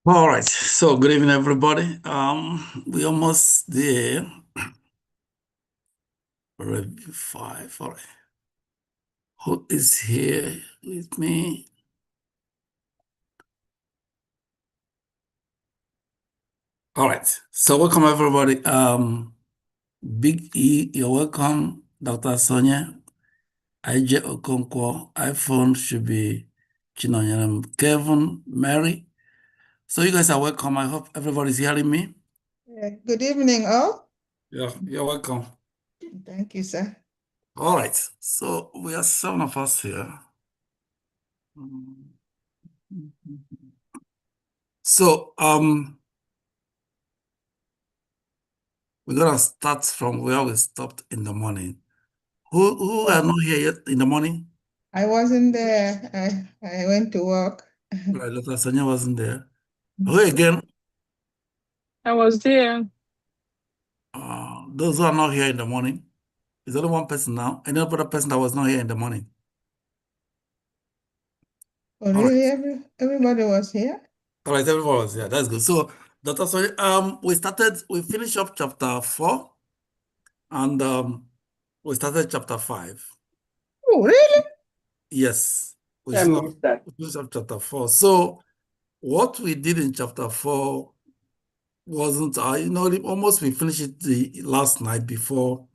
All right. So good evening, everybody. We almost there. Review five. All right. Who is here with me? All right. So welcome everybody. Big E, you're welcome. Dr. Sonia, IJ Okonkwo, iPhone should be Chinonyerem, Kevin, Mary. So you guys are welcome. I hope everybody's hearing me. Good evening, all. Yeah, you're welcome. Thank you, sir. All right. So we are 7 of us here. So we're gonna start from where we stopped in the morning. Who are not here yet in the morning? I wasn't there. I went to work. Right, Dr. Sonia wasn't there. Who again? I was there. Those who are not here in the morning. There's only one person now. Any other person that was not here in the morning? Oh, All right. really? Everybody was here? All right, everyone was here. That's good. So, Dr. Sonia, we finished up chapter 4 and we started chapter 5. Oh, really? Yes. We I missed that. finished up chapter 4. So what we did in chapter 4 wasn't, almost we finished it the last night before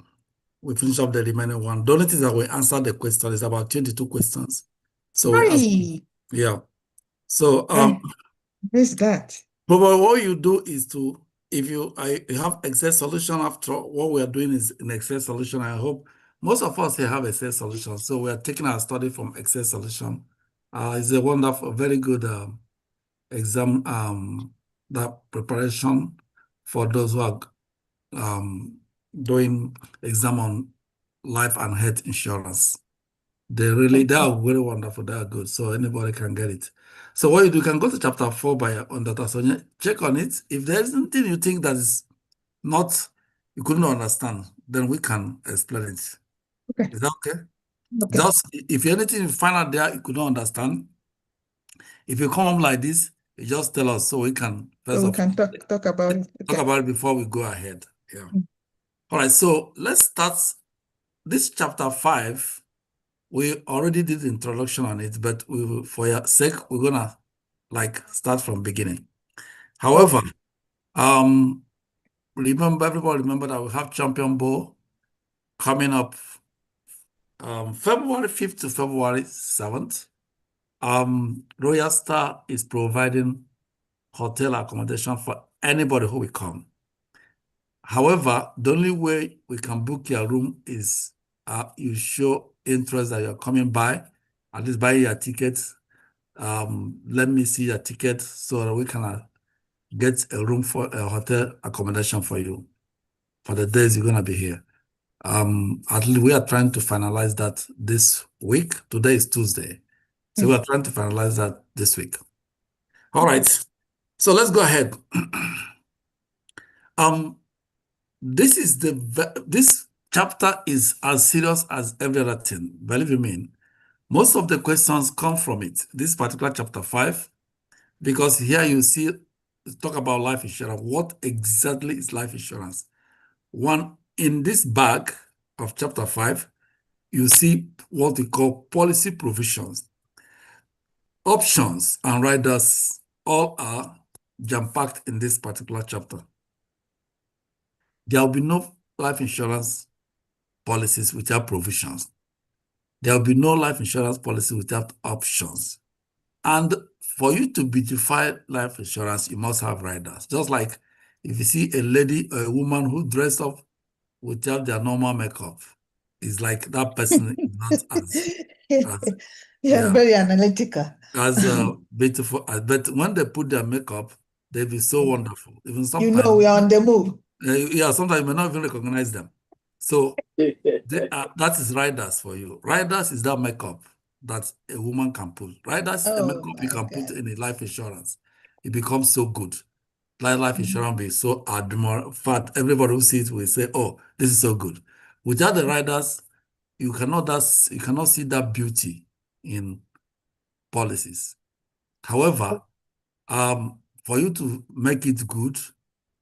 we finish up the remaining one. The only thing that we answered the question is about 22 questions. So we asked, yeah. So Where's that? but what you do is to, if you have Excel solution after what we are doing is an Excel solution. I hope most of us here have Excel solution. So we are taking our study from Excel solution. It's a wonderful, very good exam that preparation for those who are doing exam on life and health insurance. They are very wonderful. They are good. So anybody can get it. So what you do, you can go to chapter 4 on Dr. Sonia, check on it. If there's anything you think that is not, you couldn't understand, then we can explain it. Okay. Is that okay? Okay. Just, if anything you find out there you could not understand, if you come home like this, you just tell us so we can talk about it. Talk about it before we go ahead. Yeah. All right. So let's start this chapter 5. We already did the introduction on it, but for your sake, we're gonna start from beginning. However, everybody remember that we have Champion Bowl coming up February 5th to February 7th. Royal Star is providing hotel accommodation for anybody who will come. However, the only way we can book your room is you show interest that you're coming by, at least buy your tickets. Let me see your ticket so that we can get a room for a hotel accommodation for you for the days you're going to be here. At least we are trying to finalize that this week. Today is Tuesday. So we are trying to finalize that this week. All right. So let's go ahead. This chapter is as serious as every other thing. Believe me, most of the questions come from it. This particular chapter 5, because here you see talk about life insurance. What exactly is life insurance? One, in this bag of chapter 5, you see what we call policy provisions. Options and riders all are jam-packed in this particular chapter. There will be no life insurance policies without provisions. There will be no life insurance policy without options. And for you to beautify life insurance, you must have riders. Just like if you see a lady or a woman who dressed up without their normal makeup, it's like that person is not very analytical. As beautiful. But when they put their makeup, they'll be so wonderful. Even sometimes, we are on the move. Yeah, sometimes you may not even recognize them. So that is riders for you. Riders is that makeup that a woman can put. Riders is the makeup you can put in a life insurance. It becomes so good. Life insurance be so admirable. In fact, everybody who sees it will say, "Oh, this is so good." Without the riders, you cannot see that beauty in policies. However, for you to make it good,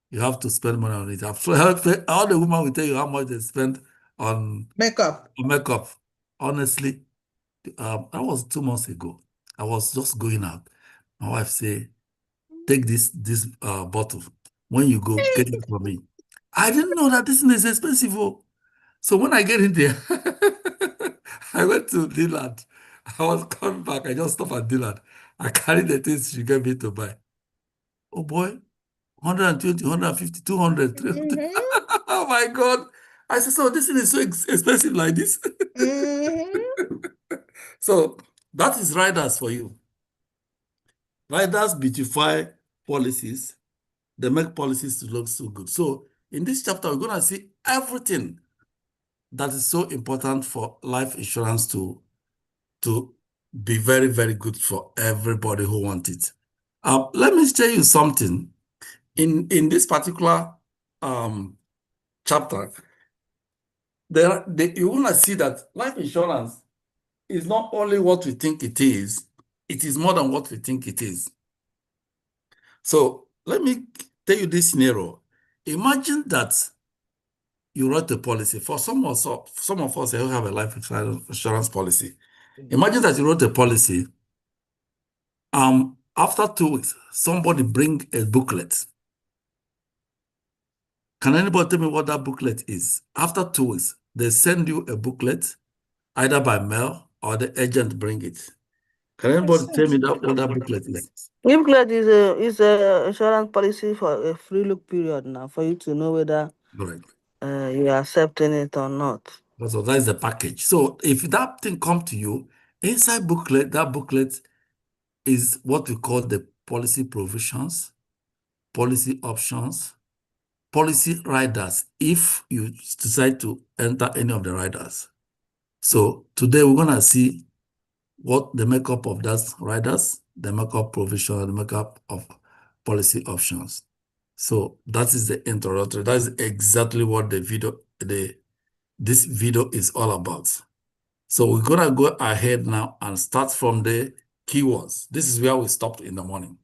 you have to spend money on it. All the women will tell you how much they spend on Makeup. makeup. Honestly, that was 2 months ago. I was just going out. My wife say, take this bottle. When you go, get it for me. I didn't know that this thing is expensive. Oh. So when I get in there, I went to Dillard. I was coming back. I just stopped at Dillard. I carried the things she gave me to buy. Oh boy, 120, 150, 200, 300. Mhm. Oh my God. I said, so this thing is so expensive like this? Mhm. So that is riders for you. Riders beautify policies. They make policies to look so good. So in this chapter, we're going to see everything that is so important for life insurance to be very, very good for everybody who wants it. Let me tell you something. In this particular chapter, you want to see that life insurance is not only what we think it is more than what we think it is. So let me tell you this scenario. Imagine that you wrote a policy. For some of us who have a life insurance policy, imagine that you wrote a policy. After 2 weeks, somebody bring a booklet. Can anybody tell me what that booklet is? After 2 weeks, they send you a booklet, either by mail or the agent bring it. Can anybody tell me what that booklet is? Booklet is a insurance policy for a free look period now for you to know whether Correct. you are accepting it or not. So that is the package. So if that thing come to you, inside booklet, that booklet is what we call the policy provisions, policy options, policy riders, if you decide to enter any of the riders. So today we're going to see what the makeup of that riders, the makeup provision, the makeup of policy options. So that is the introductory. That is exactly what this video is all about. So we're gonna go ahead now and start from the keywords. This is where we stopped in the morning.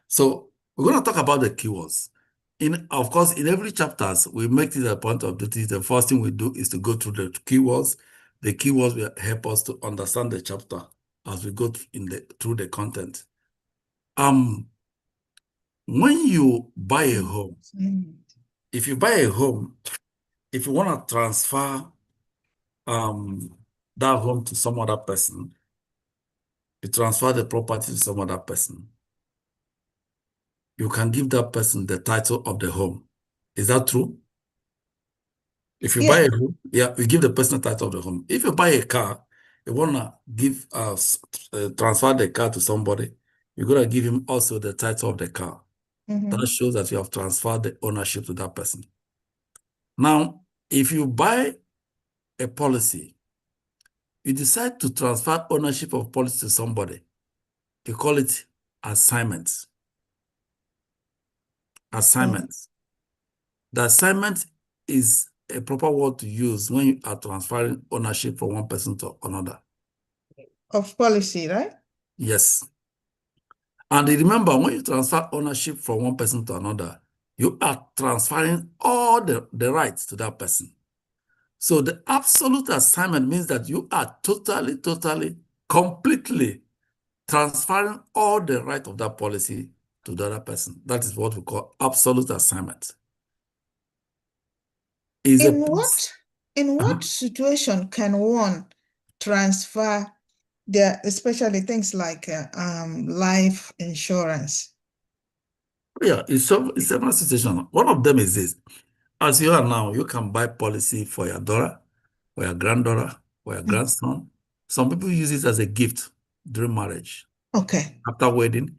So we're gonna talk about the keywords. Of course, in every chapters, we make it a point of duty. The first thing we do is to go through the keywords. The keywords will help us to understand the chapter as we go through the content. When you buy a home, if you buy a home, if you want to transfer that home to some other person, you transfer the property to some other person, you can give that person the title of the home. Is that true? If you buy a home, you give the person the title of the home. If you buy a car, you want to transfer the car to somebody, you're going to give him also the title of the car. That shows that you have transferred the ownership to that person. Now, if you buy a policy, you decide to transfer ownership of policy to somebody, you call it assignments. Assignments. The assignment is a proper word to use when you are transferring ownership from one person to another. Of policy, right? Yes. And remember, when you transfer ownership from one person to another, you are transferring all the rights to that person. So the absolute assignment means that you are totally, completely transferring all the right of that policy to the other person. That is what we call absolute assignment. In what situation can one transfer especially things like life insurance? Yeah, it's several situations. One of them is this. As you are now, you can buy policy for your daughter, for your granddaughter, for your grandson. Some people use it as a gift during marriage. Okay. After wedding,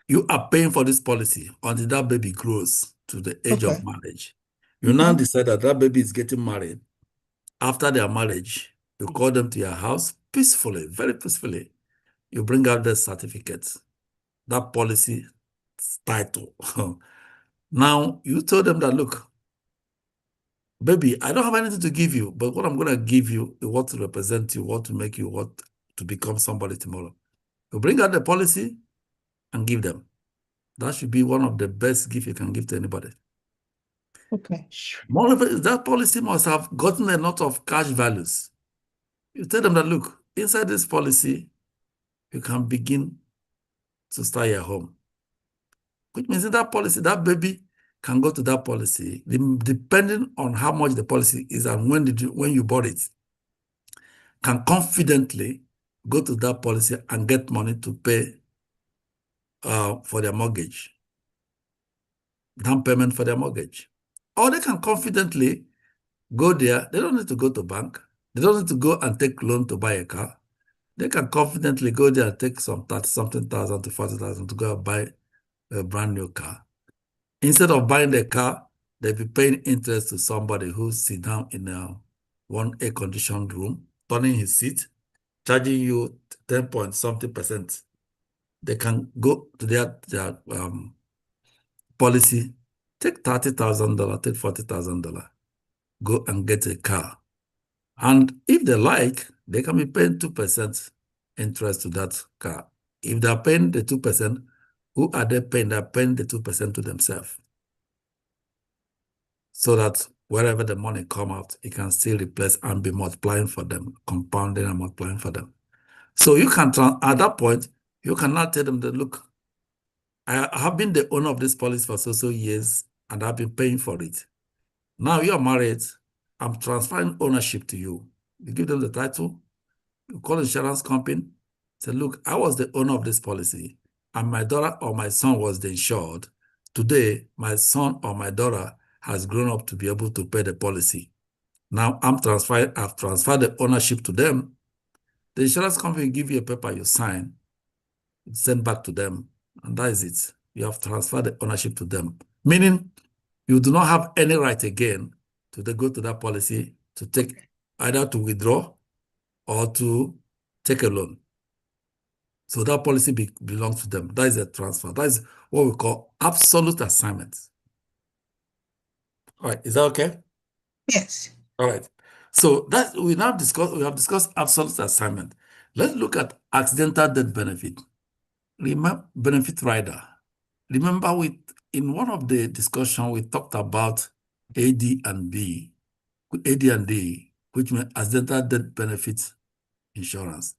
you are paying for this policy until that baby grows to the age of marriage. You now decide that that baby is getting married. After their marriage, you call them to your house peacefully, very peacefully. You bring out the certificate, that policy title. Now, you told them that, look, baby, I don't have anything to give you, but what I'm going to give you is what to represent you, what to make you, what to become somebody tomorrow. You bring out the policy, and give them. That should be one of the best gifts you can give to anybody. Okay. Moreover, that policy must have gotten a lot of cash values. You tell them that, look, inside this policy, you can begin to start your home. Which means in that policy, that baby can go to that policy, depending on how much the policy is and when you bought it, can confidently go to that policy and get money to pay for their mortgage, down payment for their mortgage. Or they can confidently go there. They don't need to go to bank. They don't need to go and take loan to buy a car. They can confidently go there and take some 30-something thousand to 40,000 to go and buy a brand new car. Instead of buying the car, they'll be paying interest to somebody who sits down in one air-conditioned room, turning his seat, charging you 10-point-something%. They can go to their policy, take $30,000, take $40,000, go and get a car. And if they like, they can be paying 2% interest to that car. If they're paying the 2%, who are they paying? They're paying the 2% to themselves. So that wherever the money comes out, it can still replace and be multiplying for them, compounding and multiplying for them. So you can, at that point, you cannot tell them that, look, I have been the owner of this policy for so years, and I've been paying for it. Now you're married, I'm transferring ownership to you. You give them the title, you call insurance company, say, look, I was the owner of this policy, and my daughter or my son was the insured. Today, my son or my daughter has grown up to be able to pay the policy. Now I've transferred the ownership to them. The insurance company will give you a paper you sign, send back to them, and that is it. You have transferred the ownership to them, meaning you do not have any right again to go to that policy to take, either to withdraw or to take a loan. So that policy belongs to them. That is a transfer. That is what we call absolute assignment. All right, is that okay? Yes. All right. So that we have discussed absolute assignment. Let's look at accidental death benefit. Remember benefit rider. Remember in one of the discussion we talked about AD and D, which means accidental death benefit insurance.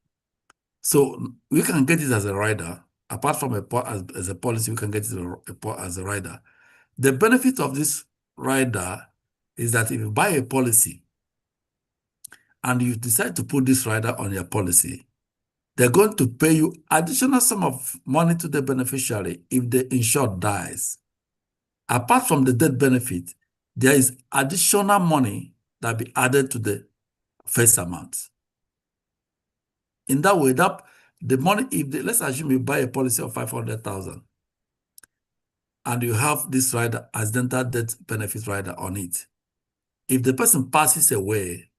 So we can get it as a rider. Apart from as a policy, we can get it as a rider. The benefit of this rider is that if you buy a policy and you decide to put this rider on your policy, they're going to pay you additional sum of money to the beneficiary if the insured dies. Apart from the death benefit, there is additional money that be added to the first amount. In that way, the money, let's assume you buy a policy of 500,000 and you have this rider, accidental death benefit rider on it. If the person passes away,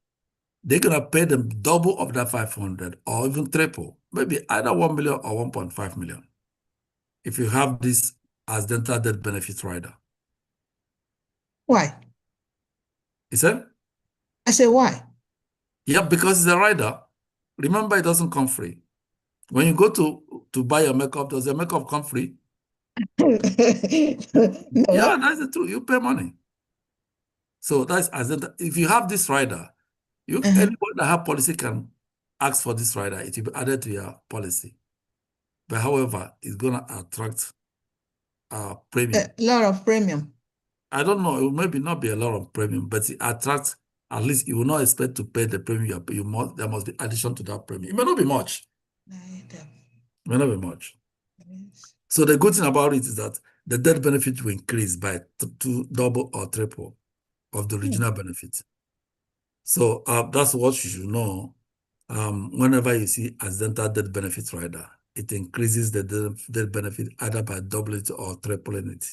they're going to pay them double of that 500 or even triple, maybe either 1 million or 1.5 million if you have this accidental death benefit rider. Why? You said? I said, why? Yeah, because it's a rider. Remember, it doesn't come free. When you go to buy your makeup, does your makeup come free? No. Yeah, that's the truth. You pay money. So that's accidental. If you have this rider, anybody that have policy can ask for this rider. It will be added to your policy. But however, it's going to attract premium. A lot of premium. I don't know. It will maybe not be a lot of premium, but it attracts, at least you will not expect to pay the premium. There must be addition to that premium. It may not be much. It may not be much. So the good thing about it is that the death benefit will increase by double or triple of the original benefit. So that's what you should know. Whenever you see accidental death benefit rider, it increases the death benefit either by doubling it or tripling it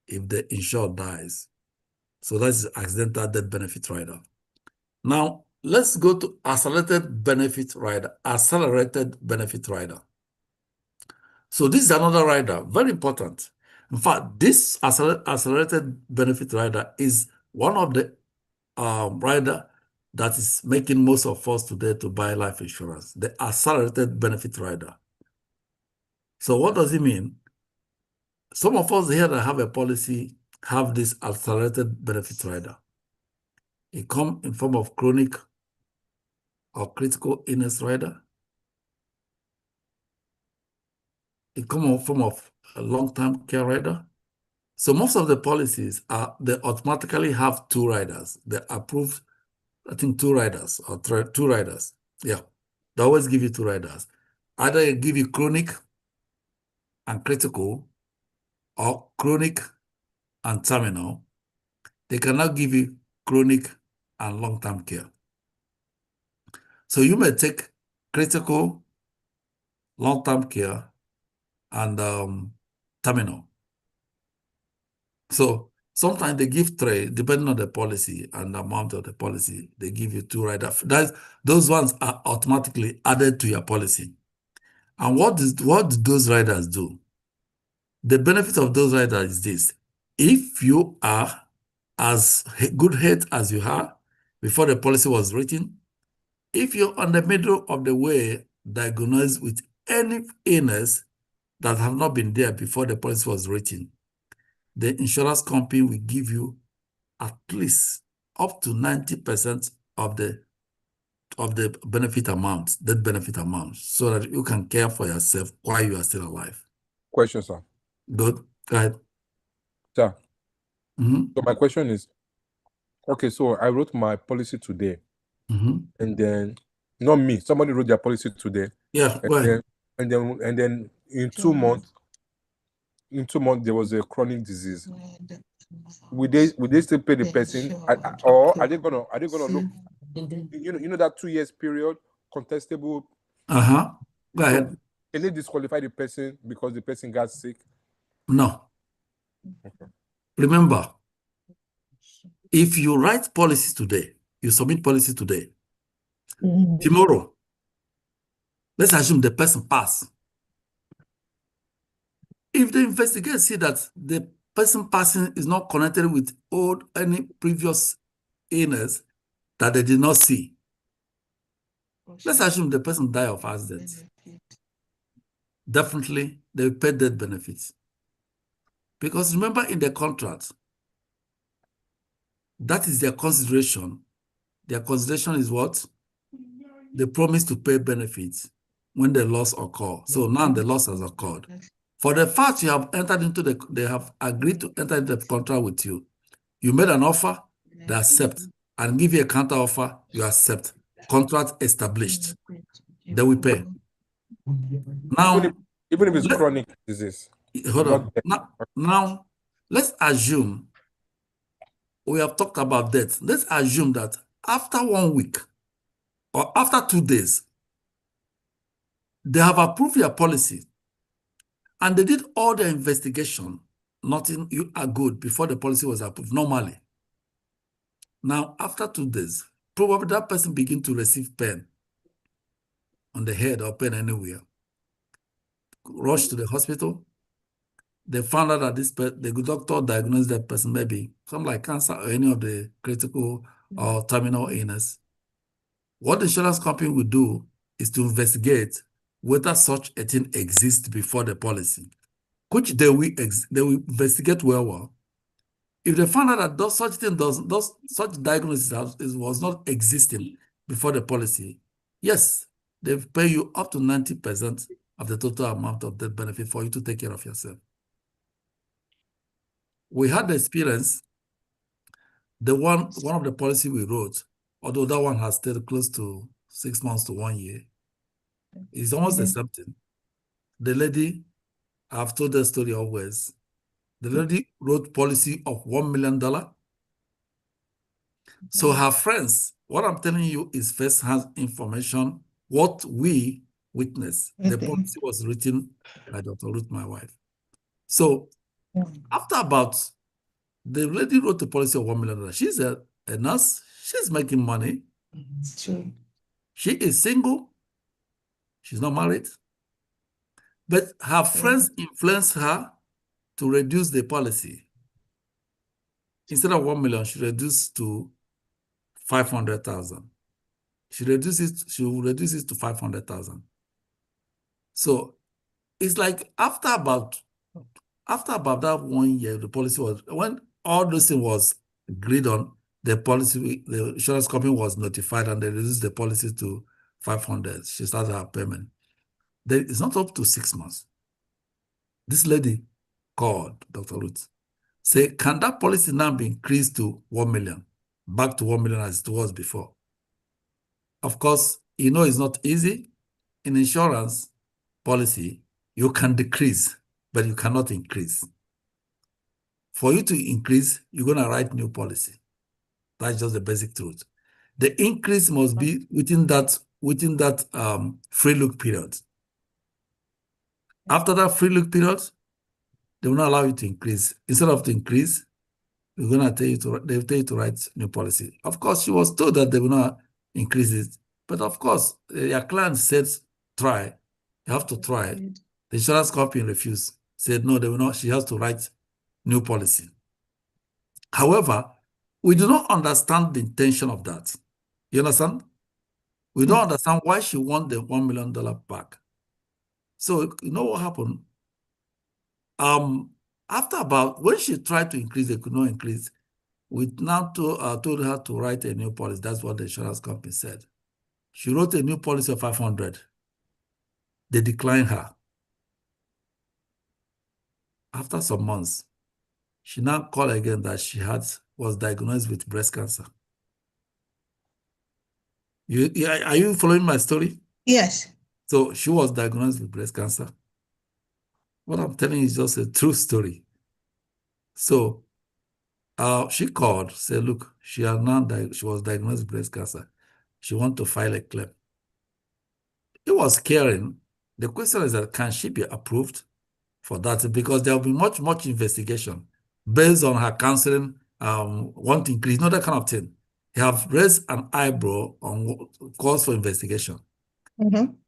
if the insured dies. So that's accidental death benefit rider. Now, let's go to accelerated benefit rider. Accelerated benefit rider. So this is another rider, very important. In fact, this accelerated benefit rider is one of the rider that is making most of us today to buy life insurance, the accelerated benefit rider. So what does it mean? Some of us here that have a policy have this accelerated benefit rider. It comes in form of chronic or critical illness rider. It comes in form of a long-term care rider. So most of the policies they automatically have two riders. They approve, I think, two riders or two riders. Yeah, they always give you two riders. Either they give you chronic and critical, or chronic and terminal. They cannot give you chronic and long-term care. So you may take critical, long-term care, and terminal. So sometimes they give three, depending on the policy and the amount of the policy, they give you two riders. Those ones are automatically added to your policy. And what do those riders do? The benefit of those riders is this. If you are as good health as you are before the policy was written, if you're on the middle of the way diagnosed with any illness that have not been there before the policy was written, the insurance company will give you at least up to 90% of the benefit amount, that benefit amount, so that you can care for yourself while you are still alive. Question, sir. Good. Go ahead. Sir. Mm-hmm. So my question is, okay, so I wrote my policy today, mm-hmm. and then not me, somebody wrote their policy today. Yeah, go ahead. And then in 2 months, there was a chronic disease. Would they still pay the person, or are they gonna look? You know that 2 years period, contestable. Go ahead. Can they disqualify the person because the person got sick? No. Okay. Remember, if you write policies today, you submit policy today, tomorrow, let's assume the person passed. If the investigators see that the person passing is not connected with any previous illness that they did not see, let's assume the person died of accident. Definitely, they will pay death benefits. Because remember, in the contract, that is their consideration. Their consideration is what? They promise to pay benefits when the loss occurs. So now the loss has occurred. For the fact you have entered into they have agreed to enter into the contract with you. You made an offer, they accept, and give you a counter offer, you accept. Contract established. They will pay. Now, even if it's chronic disease. Hold on. Now, let's assume we have talked about death. Let's assume that after 1 week or after 2 days, they have approved your policy and they did all the investigation. Nothing, you are good before the policy was approved normally. Now, after 2 days, probably that person begin to receive pain on the head or pain anywhere. Rush to the hospital. They found out that the doctor diagnosed that person maybe something like cancer or any of the critical or terminal illness. What the insurance company will do is to investigate whether such a thing exists before the policy, which they will investigate well. If they find out that such diagnosis was not existing before the policy, yes, they pay you up to 90% of the total amount of death benefit for you to take care of yourself. We had the experience, one of the policy we wrote, although that one has stayed close to 6 months to 1 year, is almost accepted. The lady, I've told the story always, the lady wrote policy of $1 million. So her friends, what I'm telling you is first-hand information, what we witnessed. The policy was written by Dr. Ruth, my wife. So after the lady wrote the policy of $1 million. She's a nurse. She's making money. True. She is single. She's not married. But her friends influenced her to reduce the policy. Instead of 1 million, she reduced to 500,000. She will reduce it to 500,000. So it's like after about that 1 year, the policy was, when all this thing was agreed on, the insurance company was notified and they reduced the policy to 500. She started her payment. Then it's not up to 6 months. This lady called Dr. Ruth, say, can that policy now be increased to 1 million? Back to 1 million as it was before. Of course, it's not easy. In insurance policy, you can decrease, but you cannot increase. For you to increase, you're going to write new policy. That's just the basic truth. The increase must be within that free look period. After that free look period, they will not allow you to increase. Instead of to increase, they'll tell you to write new policy. Of course, she was told that they will not increase it. But of course, your client said, try. You have to try. The insurance company refused. Said, no, they will not. She has to write new policy. However, we do not understand the intention of that. You understand? We don't understand why she won the $1 million back. So, you know what happened? When she tried to increase, they could not increase. We now told her to write a new policy. That's what the insurance company said. She wrote a new policy of 500. They declined her. After some months, she now called again that she was diagnosed with breast cancer. Are you following my story? Yes. So she was diagnosed with breast cancer. What I'm telling you is just a true story. So she called, said, look, she was diagnosed with breast cancer. She wants to file a claim. It was caring. The question is that can she be approved for that? Because there will be much investigation based on her counseling, want to increase, that kind of thing. They have raised an eyebrow on calls for investigation.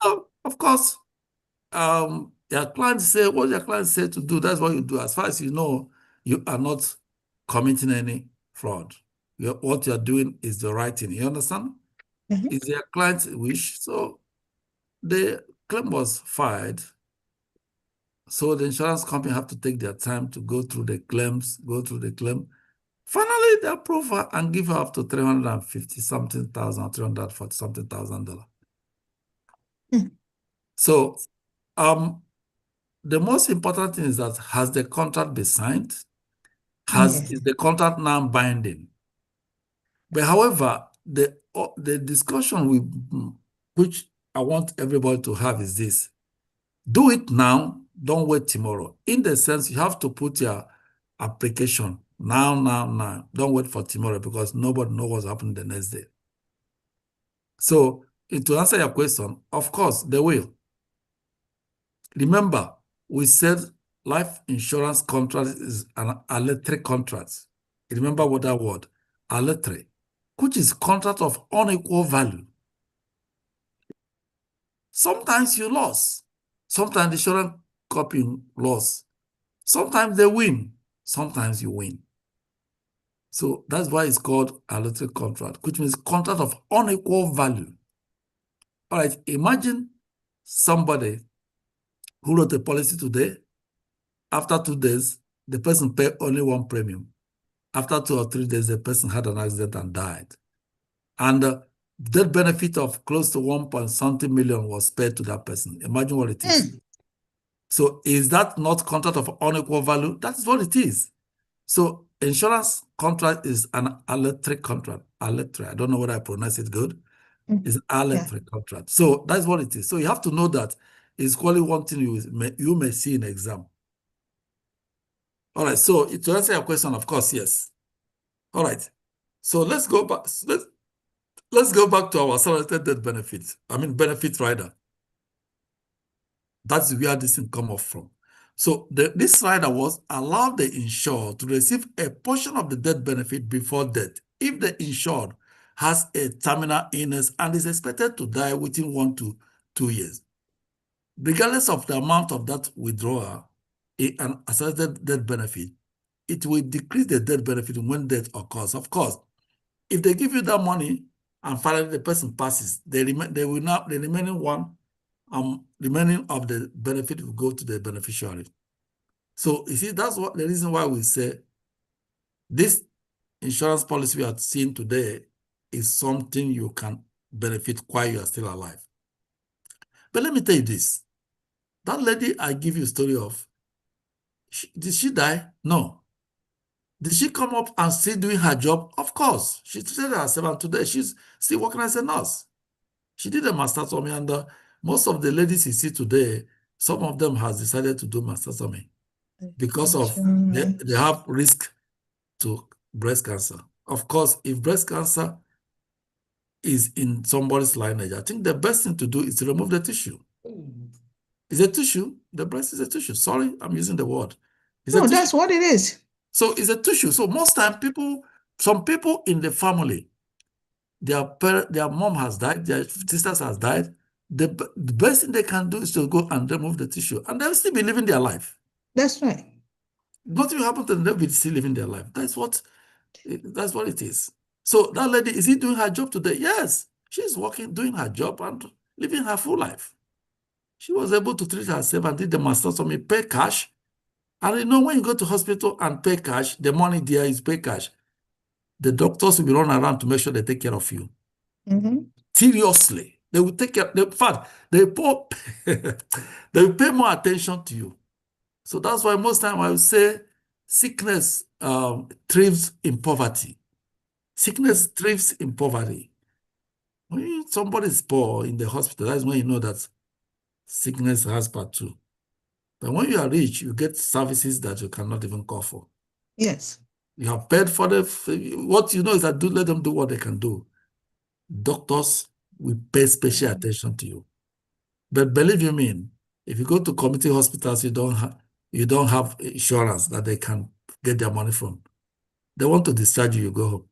So, of course, your client say what your client said to do, that's what you do. As far as you know, you are not committing any fraud. What you're doing is the right thing. You understand? It's their client's wish. So the claim was filed. So the insurance company have to take their time to go through the claim. Finally, they approve her and give her up to $350-something thousand, $340-something thousand. So the most important thing is that has the contract been signed? Is the contract now binding? But however, the discussion which I want everybody to have is this. Do it now, don't wait tomorrow. In the sense, you have to put your application now. Don't wait for tomorrow because nobody knows what's happening the next day. So, to answer your question, of course, they will. Remember, we said life insurance contract is an electric contract. Remember what that word, electric, which is contract of unequal value. Sometimes you lose. Sometimes the insurance company lost. Sometimes they win. Sometimes you win. So that's why it's called electric contract, which means contract of unequal value. All right, imagine somebody who wrote a policy today. After 2 days, the person paid only one premium. After 2 or 3 days, the person had an accident and died. And that benefit of close to 1.something million was paid to that person. Imagine what it is. So is that not contract of unequal value? That's what it is. So insurance contract is an electric contract. Electric. I don't know whether I pronounce it good. It's an electric contract. So that's what it is. So you have to know that it's only one thing you may see in exam. All right. So to answer your question, of course, yes. All right. So let's go back. Let's go back to our accelerated death benefit. Benefit rider. That's where this thing come off from. So this rider was allowed the insured to receive a portion of the death benefit before death if the insured has a terminal illness and is expected to die within 1 to 2 years. Regardless of the amount of that withdrawal, an accelerated death benefit, it will decrease the death benefit when death occurs. Of course, if they give you that money and finally the person passes, the remaining one remaining of the benefit will go to the beneficiary. So you see, that's what the reason why we say this insurance policy we are seeing today is something you can benefit while you are still alive. But let me tell you this. That lady I give you a story of, did she die? No. Did she come up and still doing her job? Of course. She treated herself, and today she's still working as a nurse. She did a mastectomy, and most of the ladies you see today, some of them has decided to do mastectomy because of they have risk to breast cancer. Of course, if breast cancer is in somebody's lineage, I think the best thing to do is to remove the tissue. It's a tissue. The breast is a tissue. Sorry, I'm using the word. No, that's what it is. So it's a tissue. So most time some people in the family, their mom has died, their sisters has died. The best thing they can do is to go and remove the tissue, and they'll still be living their life. That's right. Nothing will happen to them, they'll be still living their life. That's what it is. So that lady, is he doing her job today? Yes, she's working, doing her job and living her full life. She was able to treat herself and did the mastectomy, pay cash. And you know, when you go to hospital and pay cash, the money there is pay cash. The doctors will be running around to make sure they take care of you. Seriously. They will take care. In fact, they will pay more attention to you. So that's why most time I would say sickness thrives in poverty. Sickness thrives in poverty. When somebody is poor in the hospital, that's when you know that sickness has part two. But when you are rich, you get services that you cannot even call for. Yes. You have paid for what you know is that let them do what they can do. Doctors will pay special attention to you. But believe you me, if you go to community hospitals, you don't have insurance that they can get their money from. They want to discharge you, you go home.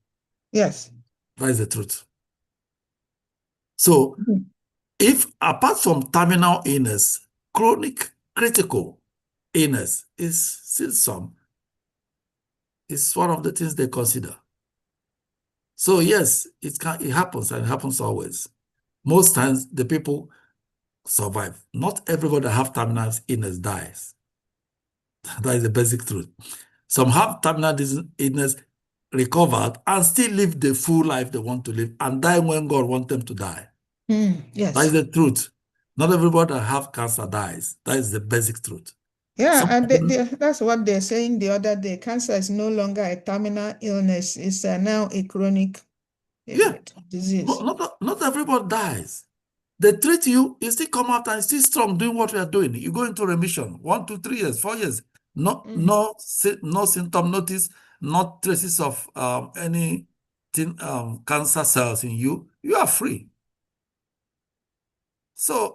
Yes. That is the truth. So, if apart from terminal illness, chronic critical illness is still it's one of the things they consider. So yes, it happens, and it happens always. Most times the people survive. Not everybody that have terminal illness dies. That is the basic truth. Some have terminal illness, recovered, and still live the full life they want to live, and die when God wants them to die. Yes. That is the truth. Not everybody that have cancer dies. That is the basic truth. Yeah, and that's what they're saying the other day. Cancer is no longer a terminal illness. It's now a chronic disease. Not everybody dies. They treat you, you still come out and still strong doing what we are doing. You go into remission, 1 to 3 years, 4 years. No symptom notice, not traces of any cancer cells in you. You are free. So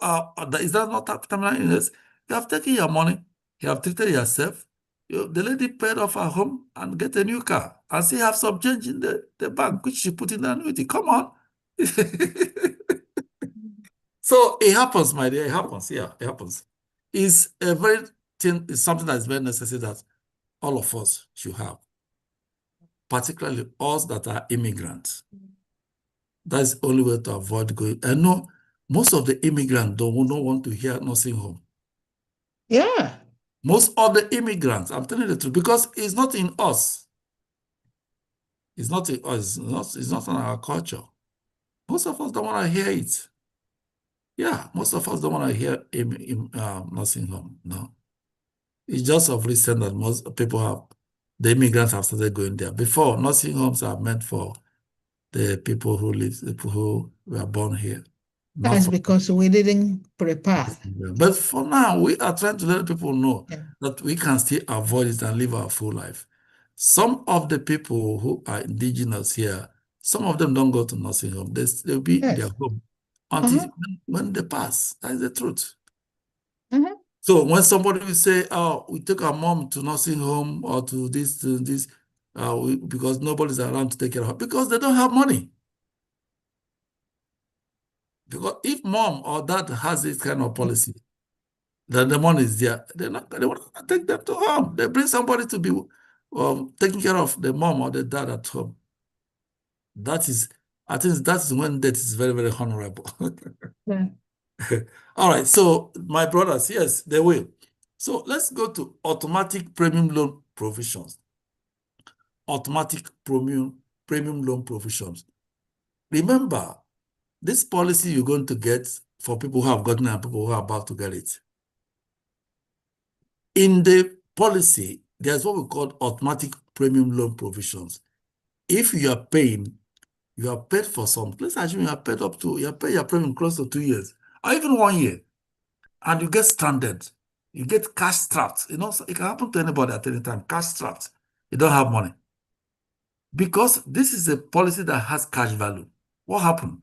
is that not terminal illness? You have taken your money, you have treated yourself. The lady paid off her home and get a new car and still have some change in the bank, which she put in the annuity. Come on. So it happens, my dear. It happens. Yeah, it happens. It's something that is very necessary that all of us should have, particularly us that are immigrants. That's the only way to avoid going. I know most of the immigrants don't want to hear nursing home. Yeah. Most of the immigrants, I'm telling you the truth, because it's not in us. It's not in us. It's not in our culture. Most of us don't want to hear it. Yeah, most of us don't want to hear nursing home. No. It's just of recent that most people the immigrants have started going there. Before, nursing homes are meant for the people who were born here. That's because we didn't prepare. But for now, we are trying to let people know that we can still avoid it and live our full life. Some of the people who are indigenous here, some of them don't go to nursing home. They'll be in their home until when they pass. That is the truth. So when somebody will say, "Oh, we took our mom to nursing home or to this, because nobody's around to take care of her," because they don't have money. Because if mom or dad has this kind of policy, then the money is there. They want to take them to home. They bring somebody to be taking care of the mom or the dad at home. I think that is when death is very, very honorable. All right, so my brothers, yes, they will. So let's go to automatic premium loan provisions. Automatic premium loan provisions. Remember, this policy you're going to get for people who have gotten it and people who are about to get it. In the policy, there's what we call automatic premium loan provisions. If you are paying, you are paid for some. Let's assume you are paid you pay your premium close to 2 years or even 1 year, and you get stranded. You get cash strapped. You know, it can happen to anybody at any time. Cash strapped. You don't have money. Because this is a policy that has cash value. What happened?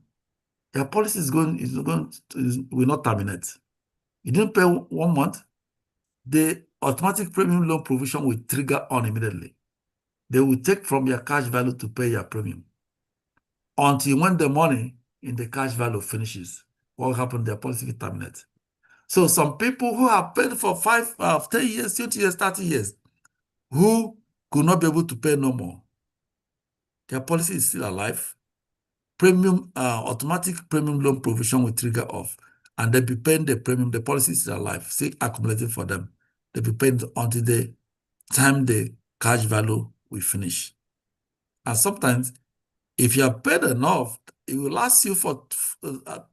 Your policy will not terminate. You didn't pay 1 month, the automatic premium loan provision will trigger on immediately. They will take from your cash value to pay your premium until when the money in the cash value finishes. What happened? Their policy will terminate. So some people who have paid for 5, 10 years, 20 years, 30 years, who could not be able to pay no more, their policy is still alive. Automatic premium loan provision will trigger off, and they'll be paying the premium. The policy is still alive, still accumulating for them. They'll be paying until the time the cash value will finish. And sometimes, if you have paid enough, it will last you for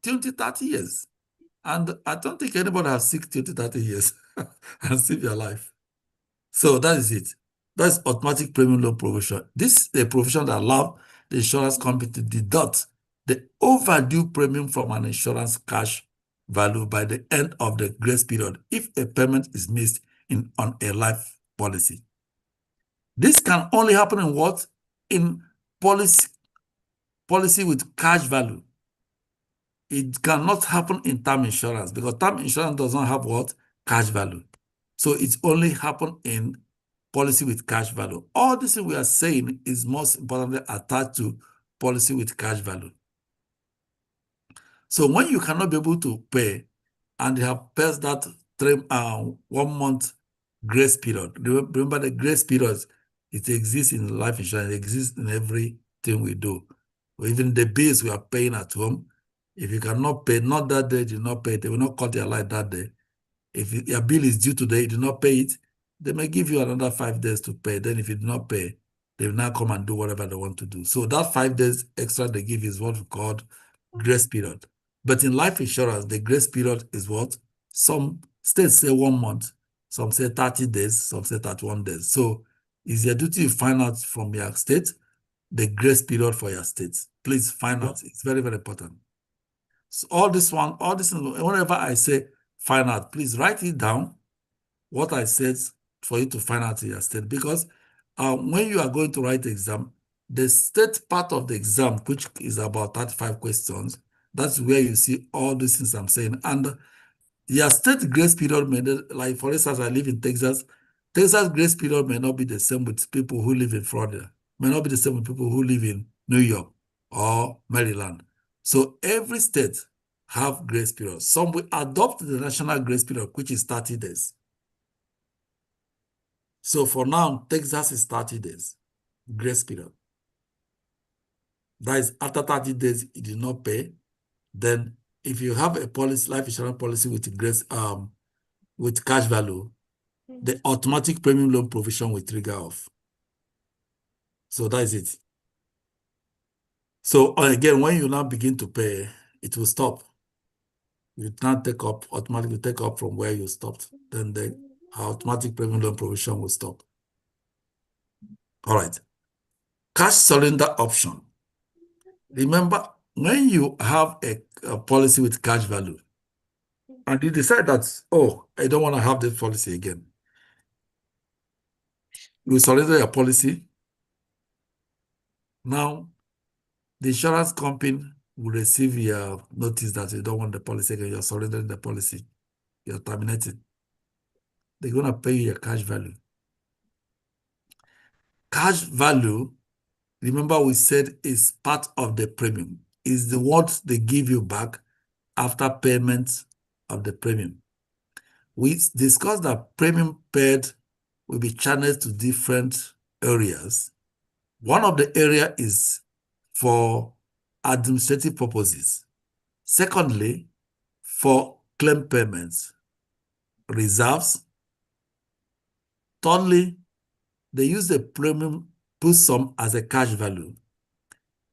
20, 30 years. And I don't think anybody has 60, 20, 30 years and still be alive. So that is it. That's automatic premium loan provision. This is a provision that allows the insurance company to deduct the overdue premium from an insurance cash value by the end of the grace period if a payment is missed on a life policy. This can only happen in what? In policy with cash value. It cannot happen in term insurance because term insurance does not have what? Cash value. So it's only happen in policy with cash value. All this we are saying is most importantly attached to policy with cash value. So when you cannot be able to pay and you have passed that 1 month grace period, remember the grace periods, it exists in life insurance, it exists in everything we do. Or even the bills we are paying at home, if you cannot pay, not that day, you did not pay, they will not cut your light that day. If your bill is due today, you do not pay it, they may give you another 5 days to pay. Then if you do not pay, they will now come and do whatever they want to do. So that 5 days extra they give is what we call grace period. But in life insurance, the grace period is what? Some states say 1 month, some say 30 days, some say 31 days. So it's your duty to find out from your state the grace period for your state. Please find out. It's very, very important. So all this, whenever I say find out, please write it down, what I said for you to find out in your state. Because when you are going to write the exam, the state part of the exam, which is about 35 questions, that's where you see all these things I'm saying. And your state grace period may, like for instance, I live in Texas. Texas grace period may not be the same with people who live in Florida, may not be the same with people who live in New York or Maryland. So every state have grace period. Some will adopt the national grace period, which is 30 days. So for now, Texas is 30 days grace period. That is, after 30 days, you did not pay. Then if you have a policy, life insurance policy with grace, with cash value, the automatic premium loan provision will trigger off. So that is it. So again, when you now begin to pay, it will stop. You can't automatically take up from where you stopped. Then the automatic premium loan provision will stop. All right. Cash surrender option. Remember, when you have a policy with cash value, and you decide that, oh, I don't want to have this policy again, you surrender your policy. Now, the insurance company will receive your notice that you don't want the policy again. You're surrendering the policy. You're terminating. They're going to pay you your cash value. Cash value, remember we said, is part of the premium. Is the what they give you back after payment of the premium. We discussed that premium paid will be channeled to different areas. One of the area is for administrative purposes. Secondly, for claim payments, reserves. Thirdly, they use the premium, put some as a cash value.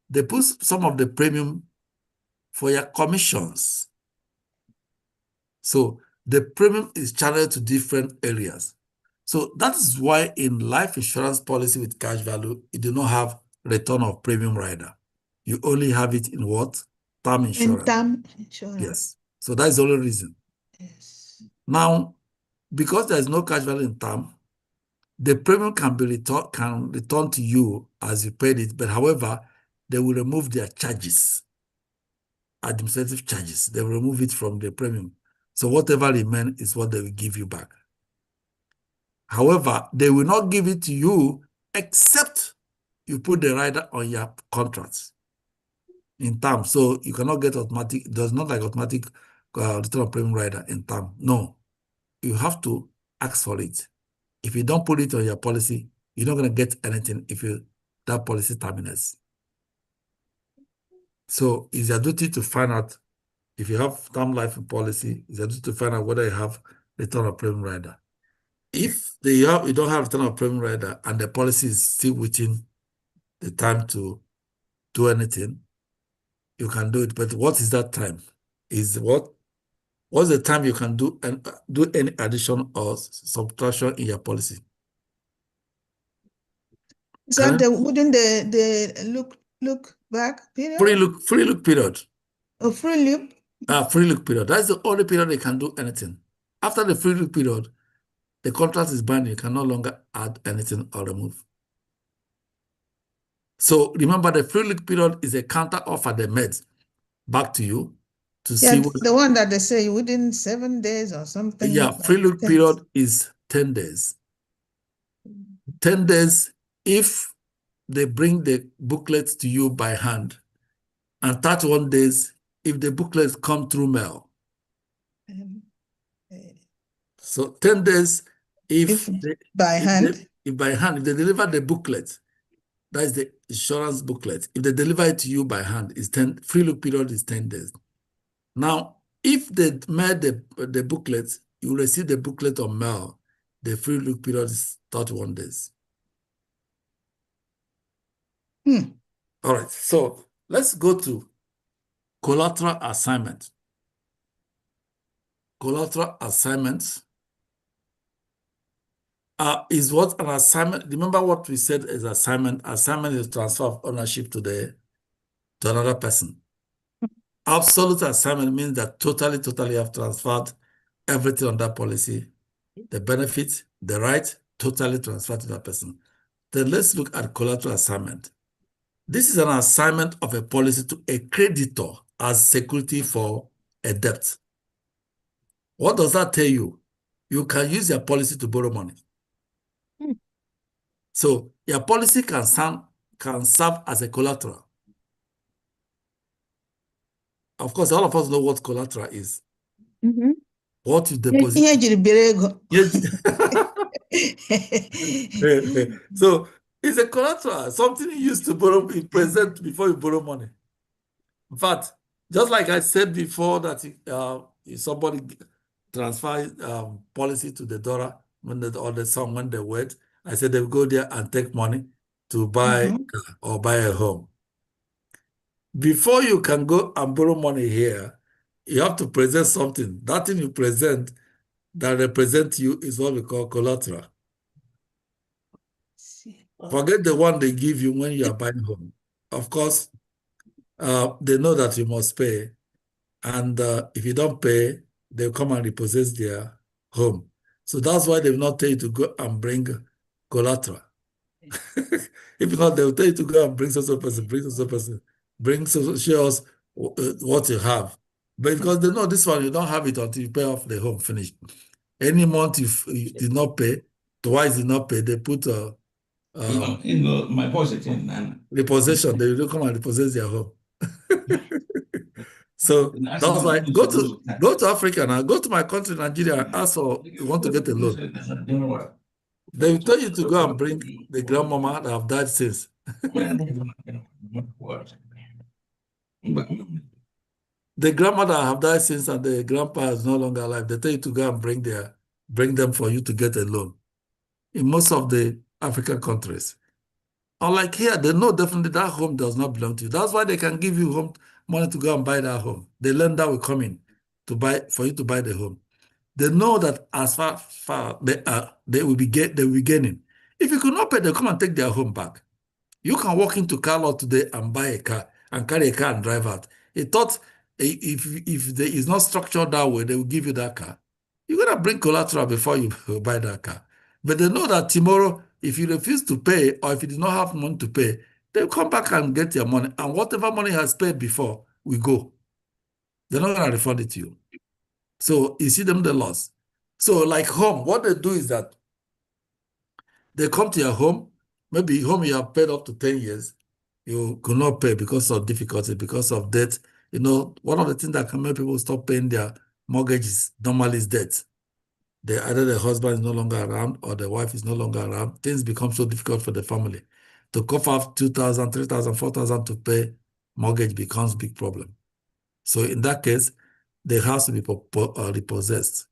They put some of the premium for your commissions. So the premium is channeled to different areas. So that is why in life insurance policy with cash value, you do not have return of premium rider. You only have it in what? Term insurance. In term insurance. Yes. So that's the only reason. Yes. Now, because there is no cash value in term, the premium can be return to you as you paid it, but however, they will remove their charges, administrative charges. They will remove it from the premium. So whatever remains is what they will give you back. However, they will not give it to you except you put the rider on your contracts in term. So you cannot get automatic, it does not like automatic return of premium rider in term. No, you have to ask for it. If you don't put it on your policy, you're not going to get anything if that policy terminates. So it's your duty to find out if you have term life policy, it's your duty to find out whether you have return of premium rider. If you don't have return of premium rider and the policy is still within the time to do anything, you can do it. But what is that time? What's the time you can do any addition or subtraction in your policy? Is that within the look back period? Free look period. A free look? Free look period. That's the only period they can do anything. After the free look period, the contract is binding. You can no longer add anything or remove. So remember, the free look period is a counter offer they made back to you to see what the one that they say within 7 days or something. Yeah, free look period is 10 days. 10 days if they bring the booklet to you by hand, and 31 days if the booklets come through mail. So 10 days if by hand, if they deliver the booklet, that is the insurance booklet. If they deliver it to you by hand, free look period is 10 days. Now, if they mail the booklet, you receive the booklet on mail, the free look period is 31 days. All right, so let's go to collateral assignment. Collateral assignments is what an assignment. Remember what we said is assignment. Assignment is transfer of ownership to another person. Absolute assignment means that totally have transferred everything on that policy, the benefit, the right, totally transferred to that person. Then let's look at collateral assignment. This is an assignment of a policy to a creditor as security for a debt. What does that tell you? You can use your policy to borrow money. So your policy can serve as a collateral. Of course, all of us know what collateral is. What you deposit. So it's a collateral, something you use to borrow, you present before you borrow money. In fact, just like I said before that if somebody transfer policy to the daughter or the son when they wed, I said they go there and take money to buy or buy a home. Before you can go and borrow money here, you have to present something. That thing you present that represents you is what we call collateral. Forget the one they give you when you are buying home. Of course, they know that you must pay. And if you don't pay, they'll come and repossess their home. So that's why they will not tell you to go and bring collateral. If not, they will tell you to go and bring so person, show us what you have. But because they know this one, you don't have it until you pay off the home finished. Any month you did not pay, twice did not pay, they put my possession. Repossession, they will come and repossess their home. So that's why go to Africa now, go to my country, Nigeria, and ask for you want to get a loan. They will tell you to go and bring the grandmama that have died since. the grandmother have died since and the grandpa is no longer alive. They tell you to go and bring them for you to get a loan. In most of the African countries. Unlike here, they know definitely that home does not belong to you. That's why they can give you home money to go and buy that home. The lender will come in to buy for you to buy the home. They know that as far they will be gaining. If you could not pay, they'll come and take their home back. You can walk into car lot today and buy a car and carry a car and drive out. It thought if there is not structured that way, they will give you that car. You're gonna bring collateral before you buy that car. But they know that tomorrow, if you refuse to pay or if you do not have money to pay, they'll come back and get your money. And whatever money has paid before, we go. They're not gonna refund it to you. So you see them the loss. So like home, what they do is that they come to your home, maybe home you have paid up to 10 years, you could not pay because of difficulty, because of debt. You know, one of the things that can make people stop paying their mortgages normally is debt. Either the husband is no longer around or the wife is no longer around. Things become so difficult for the family. To cough up 2,000, 3,000, 4,000 to pay mortgage becomes a big problem. So in that case, the house will be repossessed.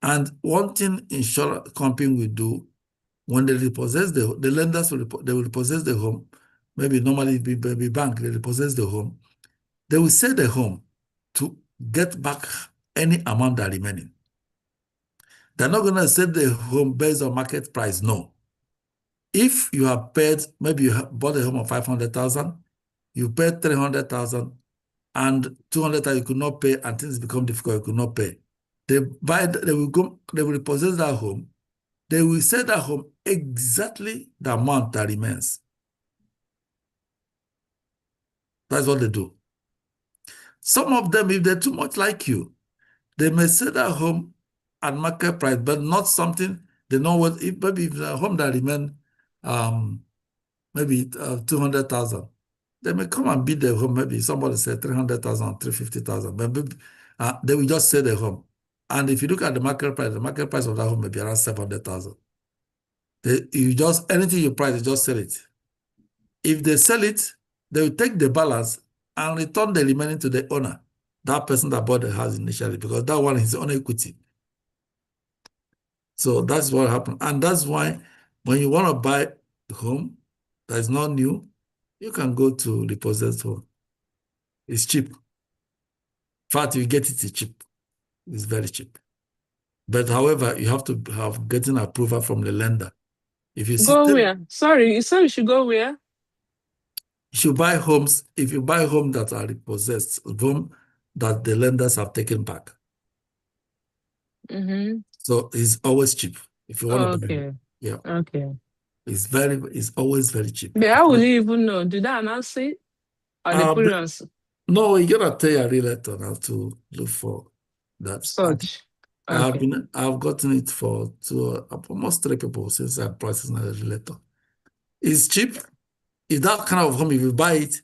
And one thing insurance company will do when they repossess the lenders will repossess the home. Maybe normally it will be bank, they repossess the home. They will sell the home to get back any amount that remaining. They're not going to sell the home based on market price. No. If you have paid, maybe you have bought a home of 500,000, you paid 300,000, and 200,000 you could not pay, and things become difficult, you could not pay. They will repossess that home. They will sell that home exactly the amount that remains. That's what they do. Some of them, if they're too much like you, they may sell that home at market price, but not something they know what. Maybe if the home that remain, maybe 200,000, they may come and bid the home. Maybe somebody said 300,000, 350,000, but maybe, they will just sell the home. And if you look at the market price of that home may be around 700,000. Anything you price, you just sell it. If they sell it, they will take the balance and return the remaining to the owner, that person that bought the house initially, because that one is his own equity. So that's what happened. And that's why when you want to buy a home that is not new, you can go to repossessed home. It's cheap. In fact, you get it cheap. It's very cheap. But however, you have to have getting approval from the lender. If you Go where? Sorry, you said you should go where? You should buy homes. If you buy homes that are repossessed, home that the lenders have taken back. Mm-hmm. So it's always cheap. If you want to buy it. Yeah. Okay. It's always very cheap. But how will you even know? Did I announce it? Or they put it on No, you gotta tell your realtor now to look for that. search? Okay. I've gotten it for almost 3 people since I'm practicing as a realtor. It's cheap. If that kind of home, if you buy it,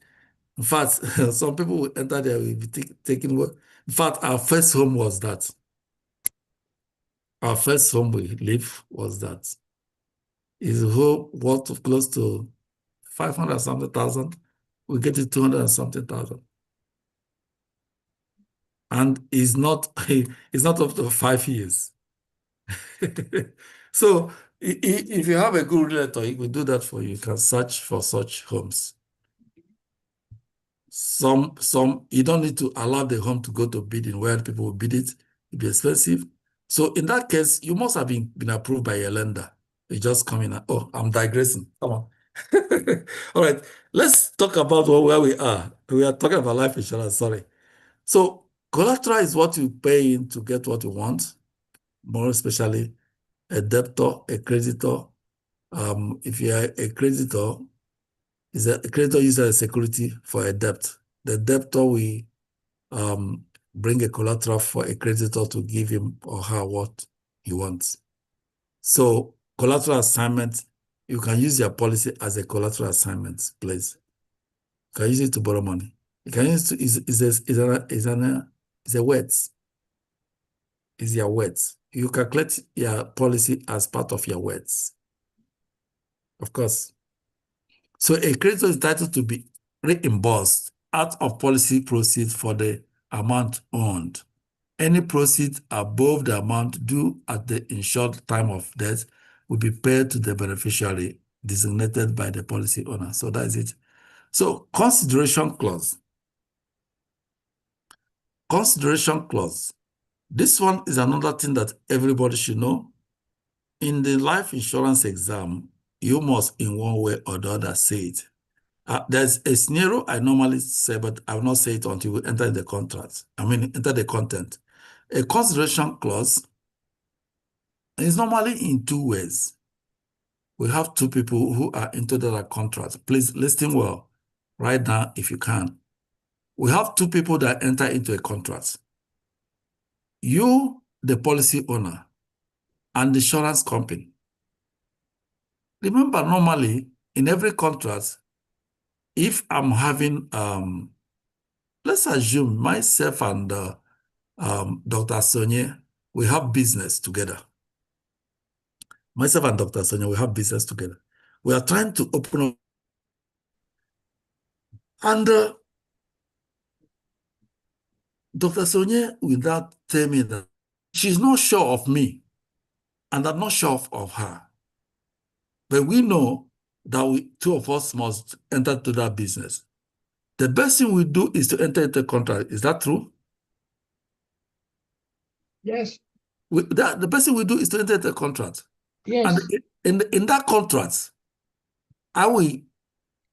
in fact, some people will enter there, will be taking work. In fact, our first home was that. Our first home we live was that. It's a home worth close to 500 something thousand. We get it 200 something thousand. And it's not up to 5 years. So if you have a good realtor, he will do that for you. You can search for such homes. Some you don't need to allow the home to go to bidding where people will bid it. It'll be expensive. So in that case, you must have been approved by your lender. You just come in and, oh, I'm digressing. Come on. All right. Let's talk about where we are. We are talking about life insurance, sorry. So collateral is what you pay in to get what you want, more especially a debtor, a creditor. If you are a creditor, a creditor uses a security for a debt. The debtor will bring a collateral for a creditor to give him or her what he wants. So collateral assignment, you can use your policy as a collateral assignment, please. You can use it to borrow money. You can use it it's a words. It's your words. You calculate your policy as part of your words. Of course. So a creditor is entitled to be reimbursed out of policy proceeds for the amount owned. Any proceeds above the amount due at the insured time of death will be paid to the beneficiary designated by the policy owner. So that's it. So consideration clause. Consideration clause. This one is another thing that everybody should know. In the life insurance exam, you must in one way or the other say it. There's a scenario I normally say, but I will not say it until we enter the contract. Enter the content. A consideration clause is normally in two ways. We have two people who are into the contract. Please listen well right now if you can. We have two people that enter into a contract. You, the policy owner, and the insurance company. Remember, normally, in every contract, if I'm having, let's assume myself and Dr. Sonia, we have business together. Myself and Dr. Sonia, we have business together. We are trying to open up. And Dr. Sonia will not tell me that she's not sure of me, and I'm not sure of her. But we know that two of us must enter to that business. The best thing we do is to enter into a contract. Is that true? Yes. The best thing we do is to enter into a contract. Yes. And in that contract,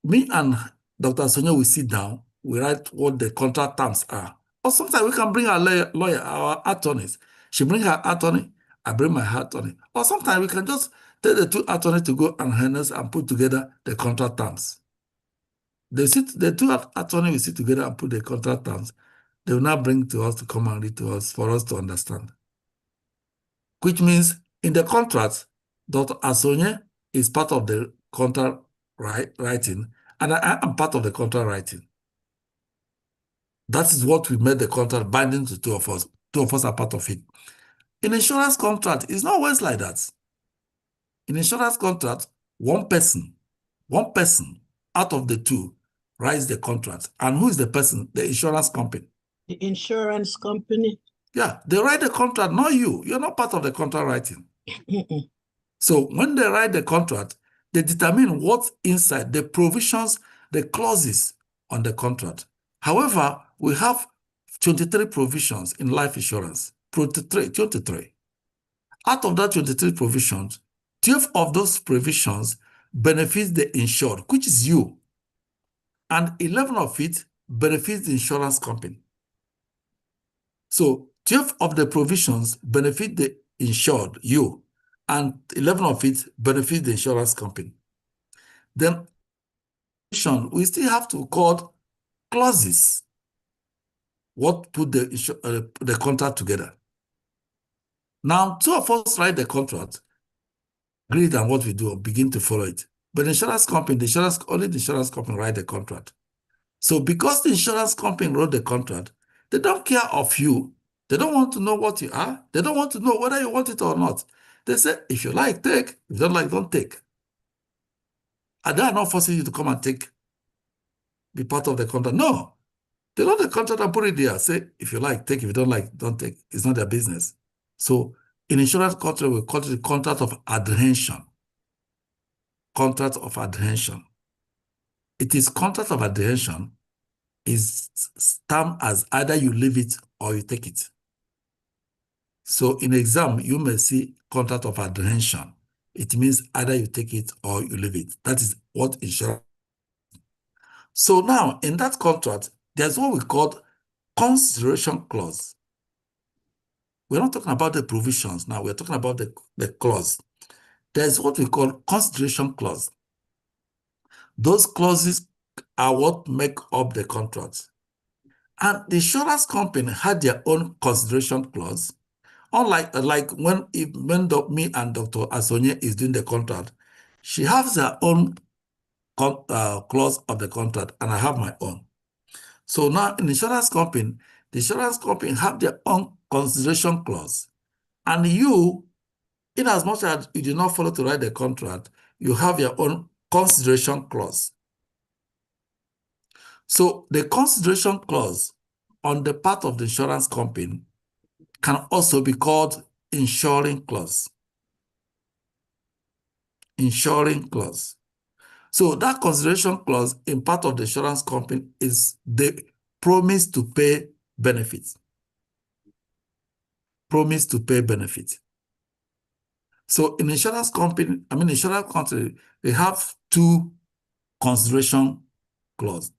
me and Dr. Sonia will sit down, we write what the contract terms are. Or sometimes we can bring our lawyer, our attorneys. She brings her attorney, I bring my attorney. Or sometimes we can just tell the two attorneys to go and harness and put together the contract terms. The two attorneys will sit together and put the contract terms. They will now bring to us to come and read to us for us to understand. Which means in the contract, Dr. Asonye is part of the contract writing, and I am part of the contract writing. That is what we made the contract binding to two of us. Two of us are part of it. In insurance contract, it's not always like that. In insurance contract, one person out of the two writes the contract. And who is the person? The insurance company. The insurance company? Yeah, they write the contract, not you. You're not part of the contract writing. So when they write the contract, they determine what's inside, the provisions, the clauses on the contract. However, we have 23 provisions in life insurance. 23. Out of that 23 provisions, 12 of those provisions benefit the insured, which is you. And 11 of it benefits the insurance company. So 12 of the provisions benefit the insured, you, and 11 of it benefit the insurance company. Then we still have to call clauses. What put the contract together. Now, two of us write the contract, agreed on what we do, begin to follow it. But the insurance company, only the insurance company write the contract. So because the insurance company wrote the contract, they don't care of you. They don't want to know what you are. They don't want to know whether you want it or not. They say, if you like, take. If you don't like, don't take. And they are not forcing you to come and be part of the contract. No. They wrote the contract and put it there. Say, if you like, take. If you don't like, don't take. It's not their business. So in insurance contract, we call it the contract of adhesion. Contract of adhesion. It is contract of adhesion is stamped as either you leave it or you take it. So in exam, you may see contract of adhesion. It means either you take it or you leave it. That is what insurance. So now, in that contract, there's what we call consideration clause. We're not talking about the provisions now. We're talking about the clause. There's what we call consideration clause. Those clauses are what make up the contract. And the insurance company had their own consideration clause. Unlike when me and Dr. Asonye is doing the contract, she has her own clause of the contract, and I have my own. So now in the insurance company have their own consideration clause. And you, in as much as you do not follow to write the contract, you have your own consideration clause. So the consideration clause on the part of the insurance company can also be called insuring clause. Insuring clause. So that consideration clause in part of the insurance company is the promise to pay benefits. Promise to pay benefits. So in insurance company, insurance country, they have two consideration clause.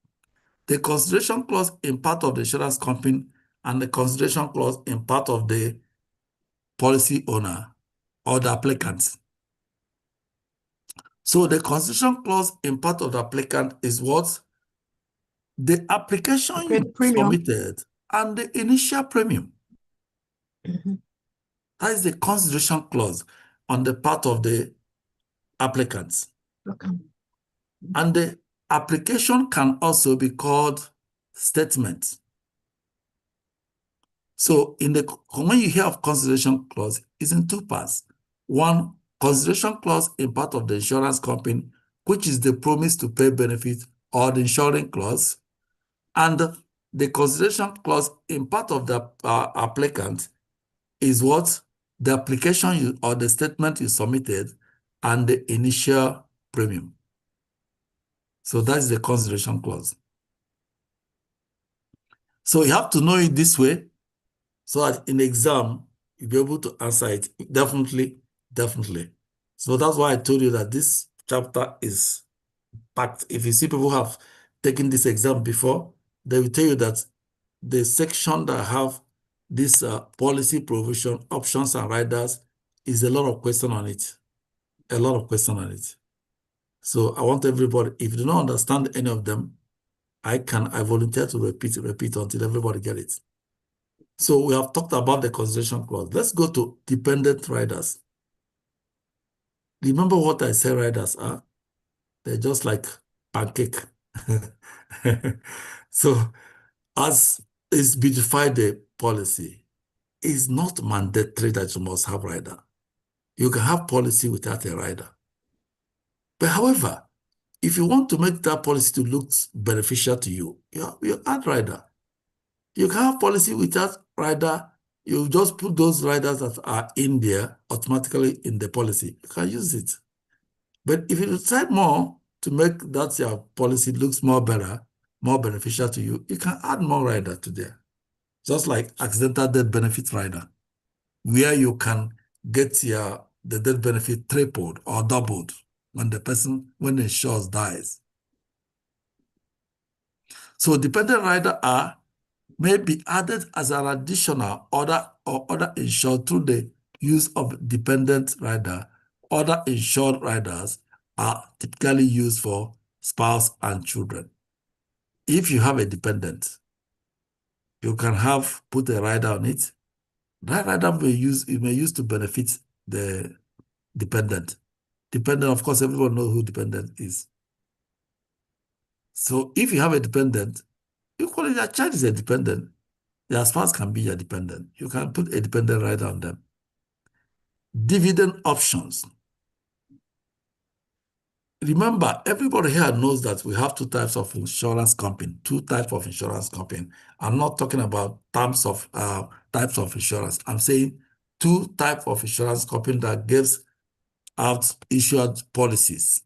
The consideration clause in part of the insurance company and the consideration clause in part of the policy owner or the applicant. So the consideration clause in part of the applicant is what? The application you submitted and the initial premium. That is the consideration clause on the part of the applicants. And the application can also be called statement. So when you hear of consideration clause, it's in two parts. One, consideration clause in part of the insurance company, which is the promise to pay benefit or the insuring clause, and the consideration clause in part of the applicant is what? The application or the statement you submitted and the initial premium. So that's the consideration clause. So you have to know it this way so that in the exam, you'll be able to answer it. Definitely, definitely. So that's why I told you that this chapter is packed. If you see people who have taken this exam before, they will tell you that the section that have this policy provision, options and riders is a lot of question on it. A lot of question on it. So I want everybody, if you don't understand any of them, I volunteer to repeat until everybody get it. So we have talked about the consideration clause. Let's go to dependent riders. Remember what I said riders are? They're just like pancake. So as is beautified the policy, it's not mandatory that you must have rider. You can have policy without a rider. But however, if you want to make that policy to look beneficial to you, you add rider. You can have policy without rider. You just put those riders that are in there automatically in the policy. You can use it. But if you decide more to make that your policy looks more better, more beneficial to you, you can add more rider to there. Just like accidental death benefit rider, where you can get the death benefit tripled or doubled when the insured dies. So dependent rider may be added as an additional other insured through the use of dependent rider. Other insured riders are typically used for spouse and children. If you have a dependent, you can put a rider on it. That rider may use to benefit the dependent. Dependent, of course, everyone knows who dependent is. So if you have a dependent, equally your child is a dependent. Your spouse can be your dependent. You can put a dependent rider on them. Dividend options. Remember, everybody here knows that we have two types of insurance company. I'm not talking about types of insurance. I'm saying two types of insurance company that gives out issued policies.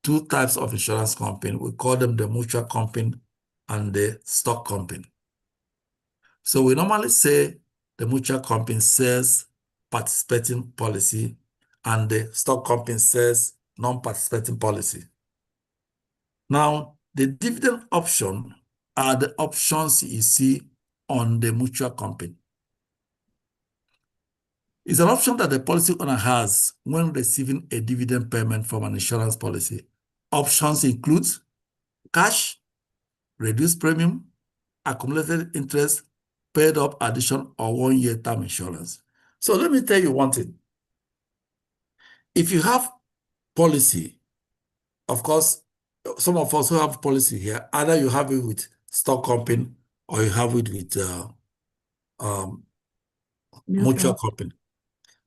Two types of insurance company. We call them the mutual company and the stock company. So we normally say the mutual company sells participating policy and the stock company says non-participating policy. Now, the dividend option are the options you see on the mutual company. It's an option that the policy owner has when receiving a dividend payment from an insurance policy. Options include cash, reduced premium, accumulated interest, paid up addition, or 1-year term insurance. So let me tell you one thing. If you have policy, of course, some of us who have policy here, either you have it with stock company or you have it with mutual company.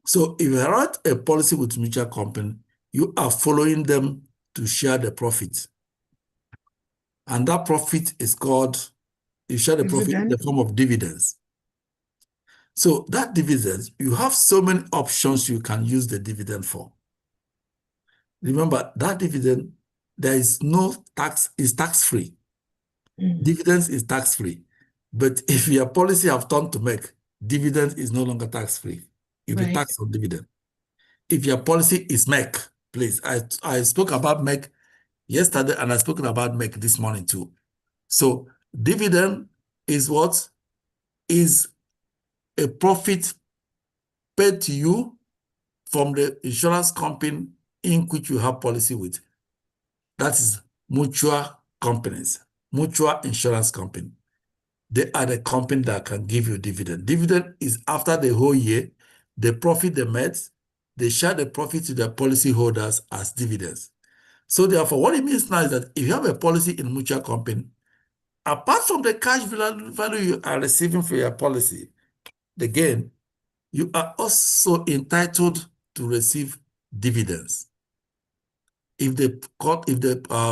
So if you write a policy with mutual company, you are following them to share the profit. And that profit is called You share the profit in the form of dividends. So that dividends, you have so many options you can use the dividend for. Remember, that dividend, there is no tax, is tax-free. Dividends is tax-free. But if your policy have turned to MEC, dividends is no longer tax-free. You'll be taxed on dividend. If your policy is MEC, please, I spoke about MEC yesterday and I spoke about MEC this morning too. So dividend is what? Is a profit paid to you from the insurance company in which you have policy with. That is mutual companies, mutual insurance company. They are the company that can give you dividend. Dividend is after the whole year, the profit they made, they share the profit to their policy holders as dividends. So therefore, what it means now is that if you have a policy in mutual company, apart from the cash value you are receiving for your policy, the gain, you are also entitled to receive dividends. If the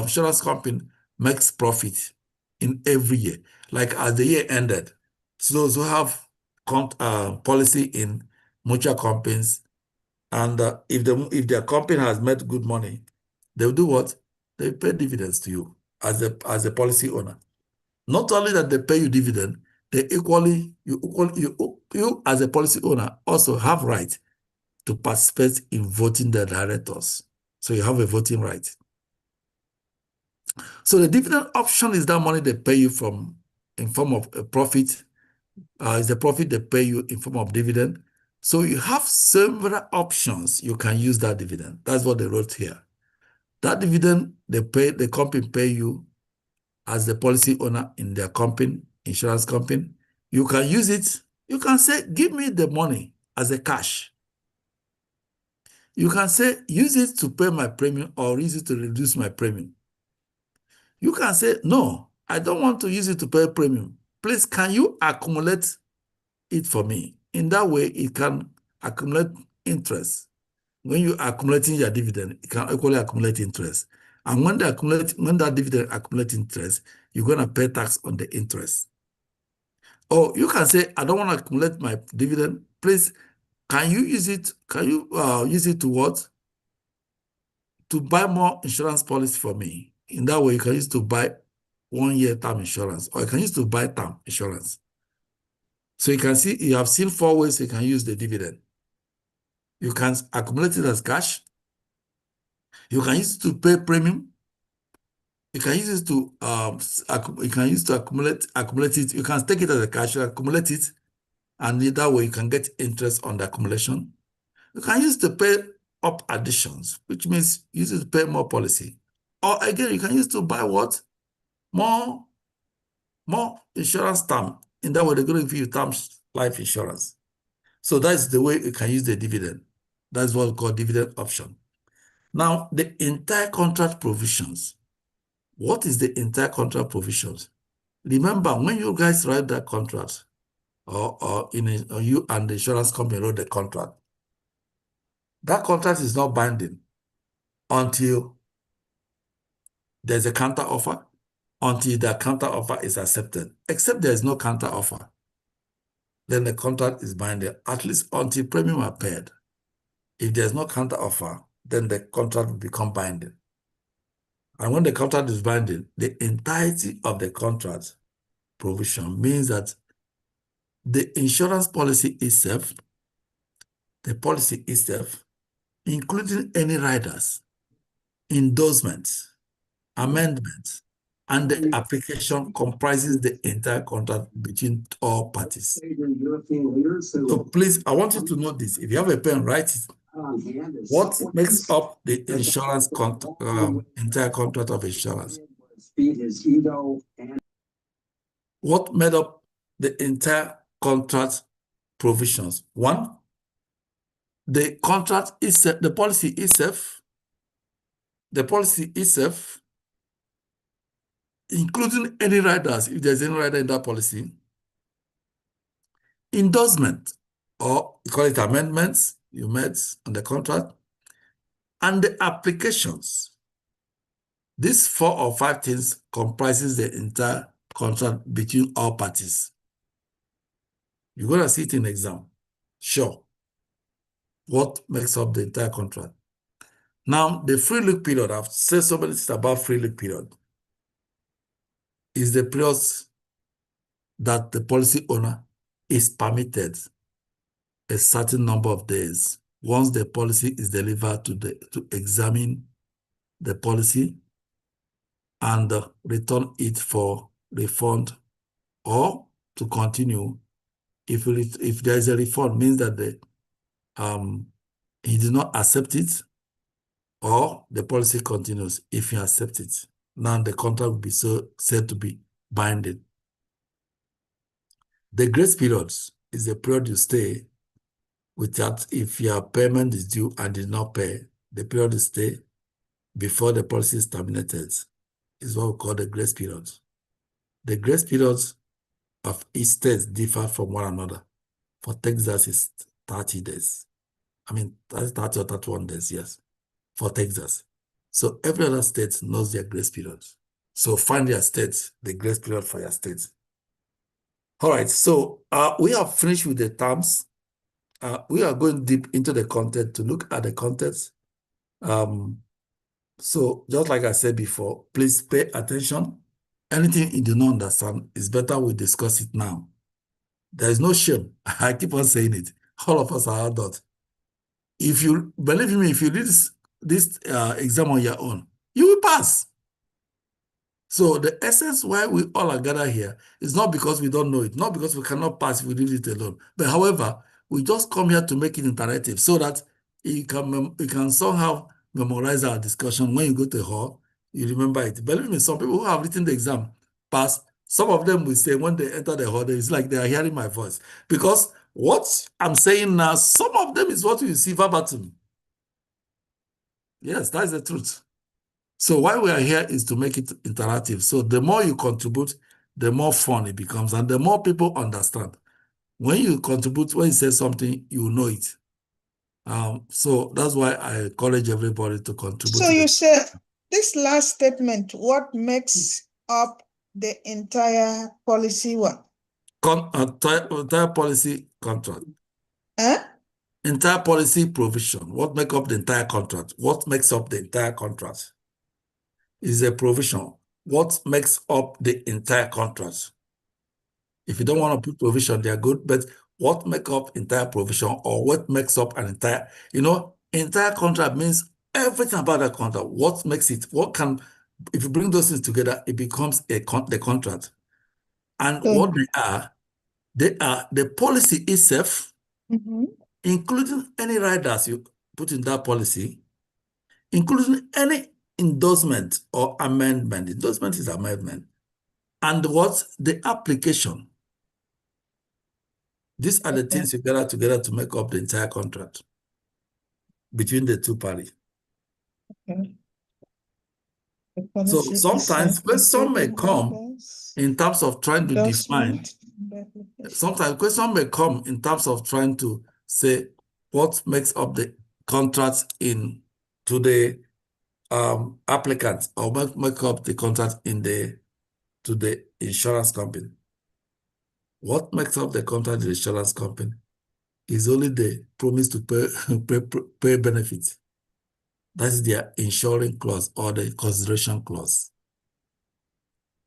insurance company makes profit in every year, like as the year ended, so those who have policy in mutual companies, and if their company has made good money, they'll do what? They pay dividends to you as a policy owner. Not only that they pay you dividend, they you as a policy owner also have right to participate in voting the directors. So you have a voting right. So the dividend option is that money they pay you from in form of a profit. Is the profit they pay you in form of dividend. So you have several options you can use that dividend. That's what they wrote here. That dividend the company pay you as the policy owner in their company, insurance company. You can use it. You can say, give me the money as a cash. You can say, use it to pay my premium or use it to reduce my premium. You can say, no, I don't want to use it to pay premium. Please, can you accumulate it for me? In that way, it can accumulate interest. When you are accumulating your dividend, it can equally accumulate interest. And when that dividend accumulates interest, you're going to pay tax on the interest. Or you can say, I don't want to accumulate my dividend. Please, can you use it? Can you use it to what? To buy more insurance policy for me. In that way, you can use it to buy 1 year term insurance, or you can use it to buy term insurance. So you can see, you have seen 4 ways you can use the dividend. You can accumulate it as cash. You can use it to pay premium. You can use it to accumulate it. You can take it as a cash, accumulate it, and that way you can get interest on the accumulation. You can use it to pay up additions, which means use it to pay more policy. Or again, you can use it to buy what? More insurance term. In that way, they're going to give you term life insurance. So that's the way you can use the dividend. That's what we call dividend option. Now, the entire contract provisions. What is the entire contract provisions? Remember, when you guys write that contract, or you and the insurance company wrote the contract, that contract is not binding until there's a counter offer, until the counter offer is accepted. Except there is no counter offer, then the contract is binding, at least until premium are paid. If there's no counter offer, then the contract will become binding. And when the contract is binding, the entirety of the contract provision means that the insurance policy itself, the policy itself, including any riders, endorsements, amendments, and the application comprises the entire contract between all parties. So please, I want you to know this. If you have a pen, write it. What makes up the insurance entire contract of insurance? What made up the entire contract provisions? 1, the contract itself, the policy itself, including any riders, if there's any rider in that policy, endorsement, or you call it amendments you made on the contract, and the applications. These 4 or 5 things comprises the entire contract between all parties. You're going to see it in exam. Sure. What makes up the entire contract? Now, the free look period, I've said so many things about free look period, is the period that the policy owner is permitted a certain number of days once the policy is delivered to examine the policy and return it for refund or to continue. If there is a refund, means that he did not accept it, or the policy continues if he accepts it. Now the contract will be said to be binding. The grace period is the period you stay without, if your payment is due and did not pay, the period you stay before the policy is terminated is what we call the grace period. The grace periods of each state differ from one another. For Texas, it's 30 days. I mean, 30 or 31 days, yes, for Texas. So every other state knows their grace period. So find your state, the grace period for your state. All right, so we have finished with the terms. We are going deep into the content to look at the context. So just like I said before, please pay attention. Anything you do not understand, it's better we discuss it now. There is no shame. I keep on saying it. All of us are adults. If you believe me, if you read this exam on your own, you will pass. So the essence why we all are gathered here is not because we don't know it, not because we cannot pass if we leave it alone. But however, we just come here to make it interactive so that you can somehow memorize our discussion. When you go to the hall, you remember it. Believe me, some people who have written the exam pass. Some of them will say when they enter the hall, it's like they are hearing my voice. Because what I'm saying now, some of them is what you see verbatim. Yes, that's the truth. So why we are here is to make it interactive. So the more you contribute, the more fun it becomes, and the more people understand. When you contribute, when you say something, you know it. So that's why I encourage everybody to contribute. So you say this last statement, what makes up the entire policy what? Entire policy contract. Huh? Entire policy provision. What makes up the entire contract? What makes up the entire contract? Is a provision. What makes up the entire contract? If you don't want to put provision, they are good, but what makes up entire provision, or what makes up an entire, entire contract means everything about that contract. What makes it, if you bring those things together, it becomes the contract. And what they are the policy itself, including any riders you put in that policy, including any endorsement or amendment. Endorsement is amendment. And what's the application? These are the things you gather together to make up the entire contract between the two parties. So sometimes question may come in terms of trying to define. Sometimes question may come in terms of trying to say what makes up the contract to the applicant, or make up the contract to the insurance company. What makes up the contract to the insurance company is only the promise to pay benefits. That is their insuring clause or the consideration clause.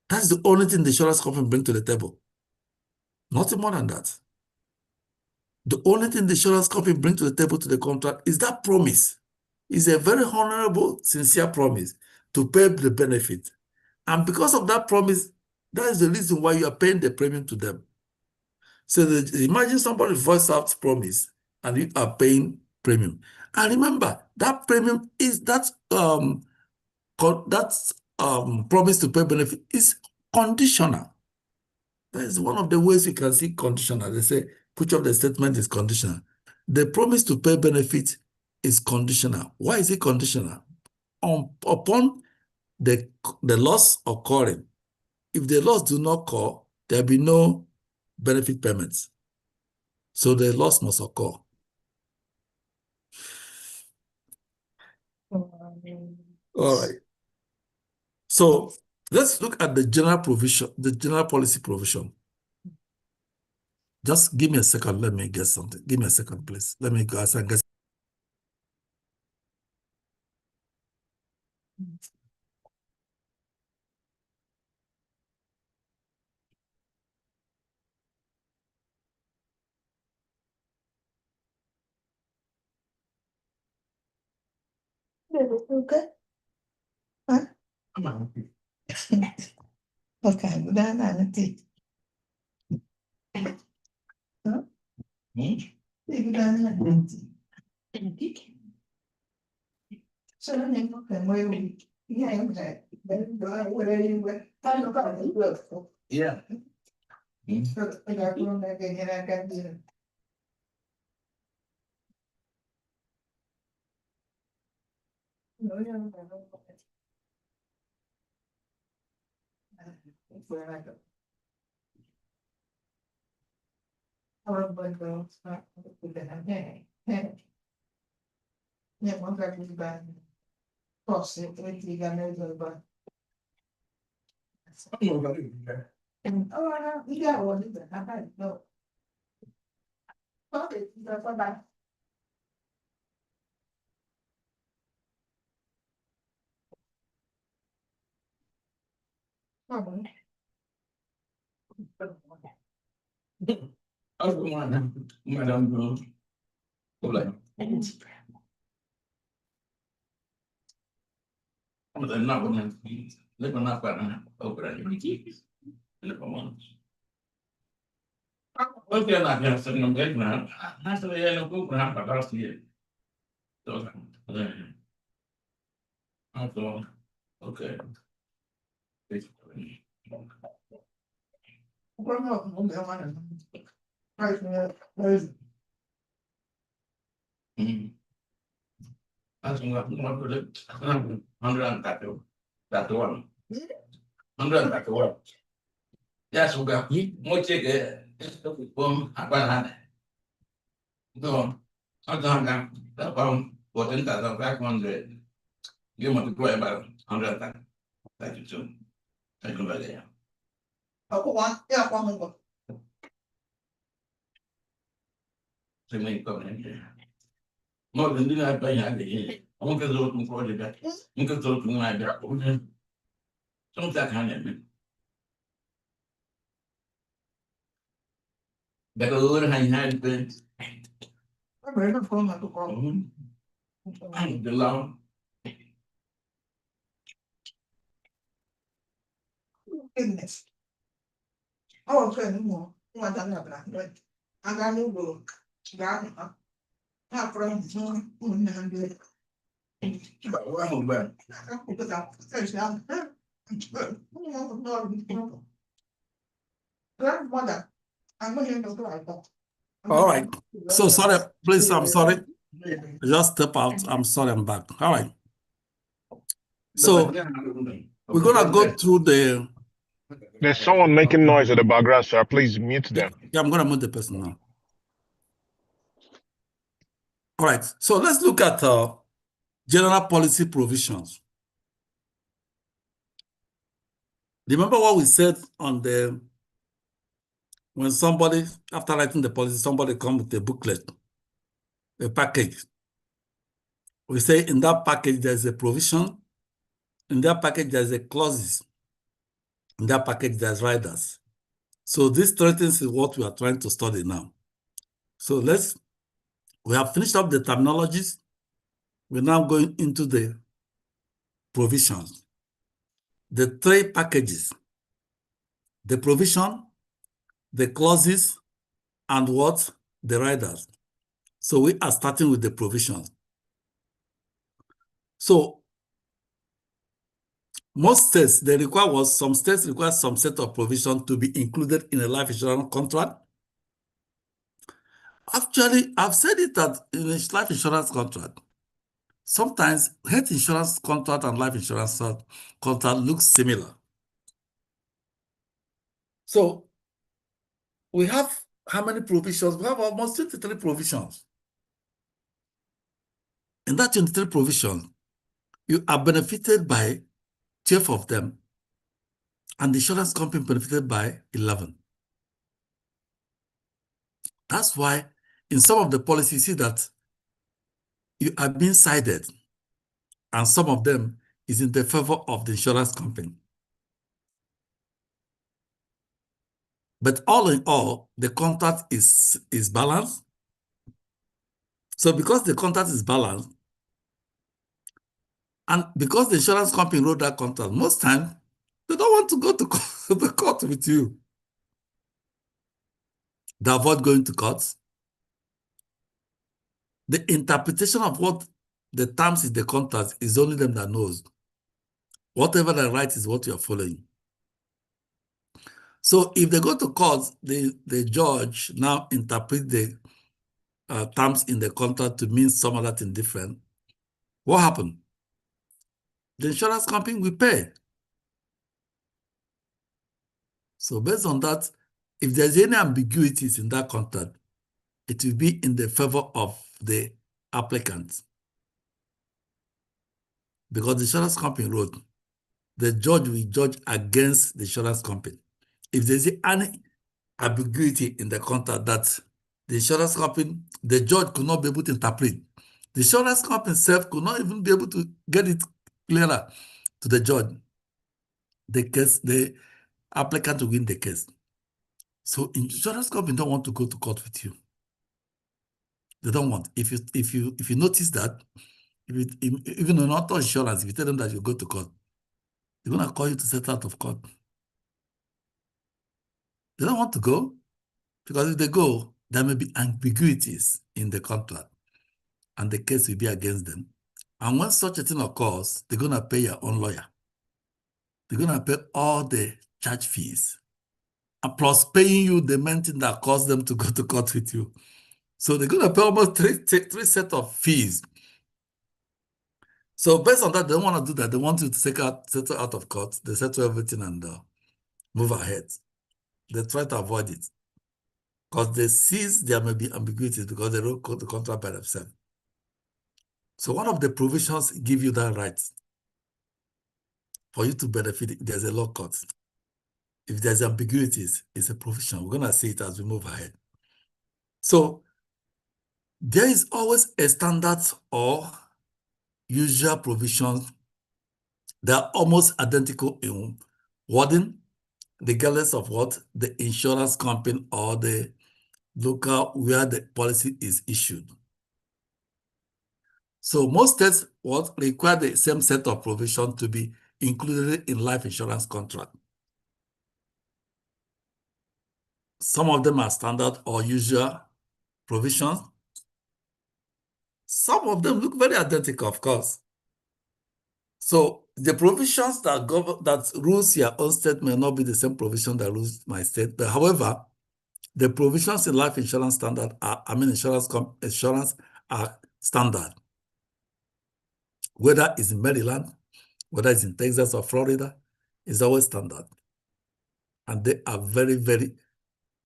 That's the only thing the insurance company brings to the table. Nothing more than that. The only thing the insurance company brings to the table to the contract is that promise. It's a very honorable, sincere promise to pay the benefit. And because of that promise, that is the reason why you are paying the premium to them. So imagine somebody voice out promise and you are paying premium. And remember, that premium is that promise to pay benefit is conditional. That is one of the ways you can see conditional. They say, put up the statement is conditional. The promise to pay benefit is conditional. Why is it conditional? Upon the loss occurring. If the loss do not occur, there will be no benefit payments. So the loss must occur. All right. So Let's look at the general provision, the general policy provision. Just give me a second. Let me get something. Give me a second, please. Let me go and get. Okay. Huh? Okay, nanti. Huh? Nanti. So then okay, where we yeah, okay. Yeah. Okay. That's what 131. 131. Ya sudah mau cek bom apa nanti. Itu ada poten tak sampai 100. Dia mau dua about 100 tak. Tak itu. Saya kembali ya. Aku want ya aku mau. Saya mau ikut ni. Mau ganti apa yang ada ini. Mungkin terus tunggu aja. Mungkin terus tunggu aja. Semua tak hanya ni. Betul hanya itu. Betul pun aku kau. The law. Goodness. Oh, okay, no. Uma dana branca. Agora no bloco. Gama. A pronto. Unando. Vamos ver. Aku tak fechado. Grandmother. I'm going to go. All right. So sorry, please. I'm sorry. Just step out. I'm sorry. I'm back. All right. So we're gonna go through the. There's someone making noise in the background, sir. Please mute them. Yeah, I'm gonna mute the person now. All right. So let's look at general policy provisions. Remember what we said on the when somebody, after writing the policy, somebody comes with a booklet, a package. We say in that package there's a provision, in that package there's a clauses, in that package there's riders. So these three things is what we are trying to study now. So we have finished up the terminologies. We're now going into the provisions. The three packages, the provision, the clauses, and what? The riders. So we are starting with the provisions. So most states, some states require some set of provision to be included in a life insurance contract. Actually, I've said it that in a life insurance contract, sometimes health insurance contract and life insurance contract looks similar. So we have how many provisions? We have almost 23 provisions. In that 23 provisions, you are benefited by 12 of them. and the insurance company benefited by 11. That's why in some of the policies, you see that you are being sided, and some of them is in the favor of the insurance company. But all in all, the contract is balanced. So because the contract is balanced, and because the insurance company wrote that contract, most times they don't want to go to the court with you. They avoid going to court. The interpretation of what the terms in the contract is only them that knows. Whatever they write is what you're following. So if they go to court, the judge now interpret the terms in the contract to mean some other thing different. What happened? The insurance company will pay. So based on that, if there's any ambiguities in that contract, it will be in the favor of the applicant. Because the insurance company wrote, the judge will judge against the insurance company. If there's any ambiguity in the contract that the insurance company, the judge could not be able to interpret, the insurance company itself could not even be able to get it clearer to the judge, the applicant will win the case. So insurance company don't want to go to court with you. They don't want. If you notice that, even on auto insurance, if you tell them that you go to court, they're gonna call you to settle out of court. They don't want to go, because if they go, there may be ambiguities in the contract, and the case will be against them. And when such a thing occurs, they're gonna pay your own lawyer. They're gonna pay all the charge fees, and plus paying you the main thing that caused them to go to court with you. So they're gonna pay almost three sets of fees. So based on that, they don't want to do that. They want you to settle out of court. They settle everything and move ahead. They try to avoid it, because they see there may be ambiguities because they wrote the contract by themselves. So one of the provisions give you that right for you to benefit. There's a law court. If there's ambiguities, it's a provision. We're gonna see it as we move ahead. So there is always a standard or usual provisions that are almost identical in wording, regardless of what the insurance company or the local where the policy is issued. So most states require the same set of provisions to be included in life insurance contract. Some of them are standard or usual provisions. Some of them look very identical, of course. So the provisions that rules your own state may not be the same provision that rules my state. But however, the provisions in life insurance standard insurance are standard. Whether it's in Maryland, whether it's in Texas or Florida, it's always standard. And they are very, very